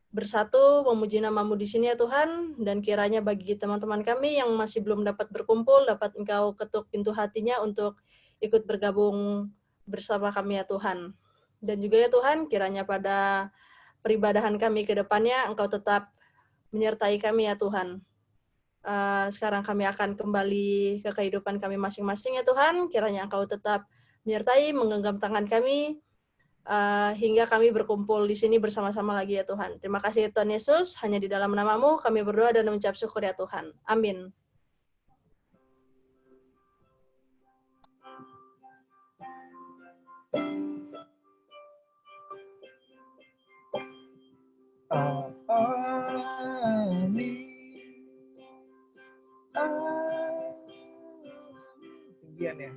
bersatu memuji nama-Mu di sini ya Tuhan, dan kiranya bagi teman-teman kami yang masih belum dapat berkumpul, dapat Engkau ketuk pintu hatinya untuk ikut bergabung bersama kami ya Tuhan. Dan juga ya Tuhan, kiranya pada peribadahan kami ke depannya Engkau tetap menyertai kami ya Tuhan. Sekarang kami akan kembali ke kehidupan kami masing-masing ya Tuhan, kiranya Engkau tetap menyertai, menggenggam tangan kami, hingga kami berkumpul di sini bersama-sama lagi ya Tuhan. Terima kasih Tuhan Yesus, hanya di dalam nama-Mu kami berdoa dan mengucap syukur ya Tuhan. Amin. Tinggian ya.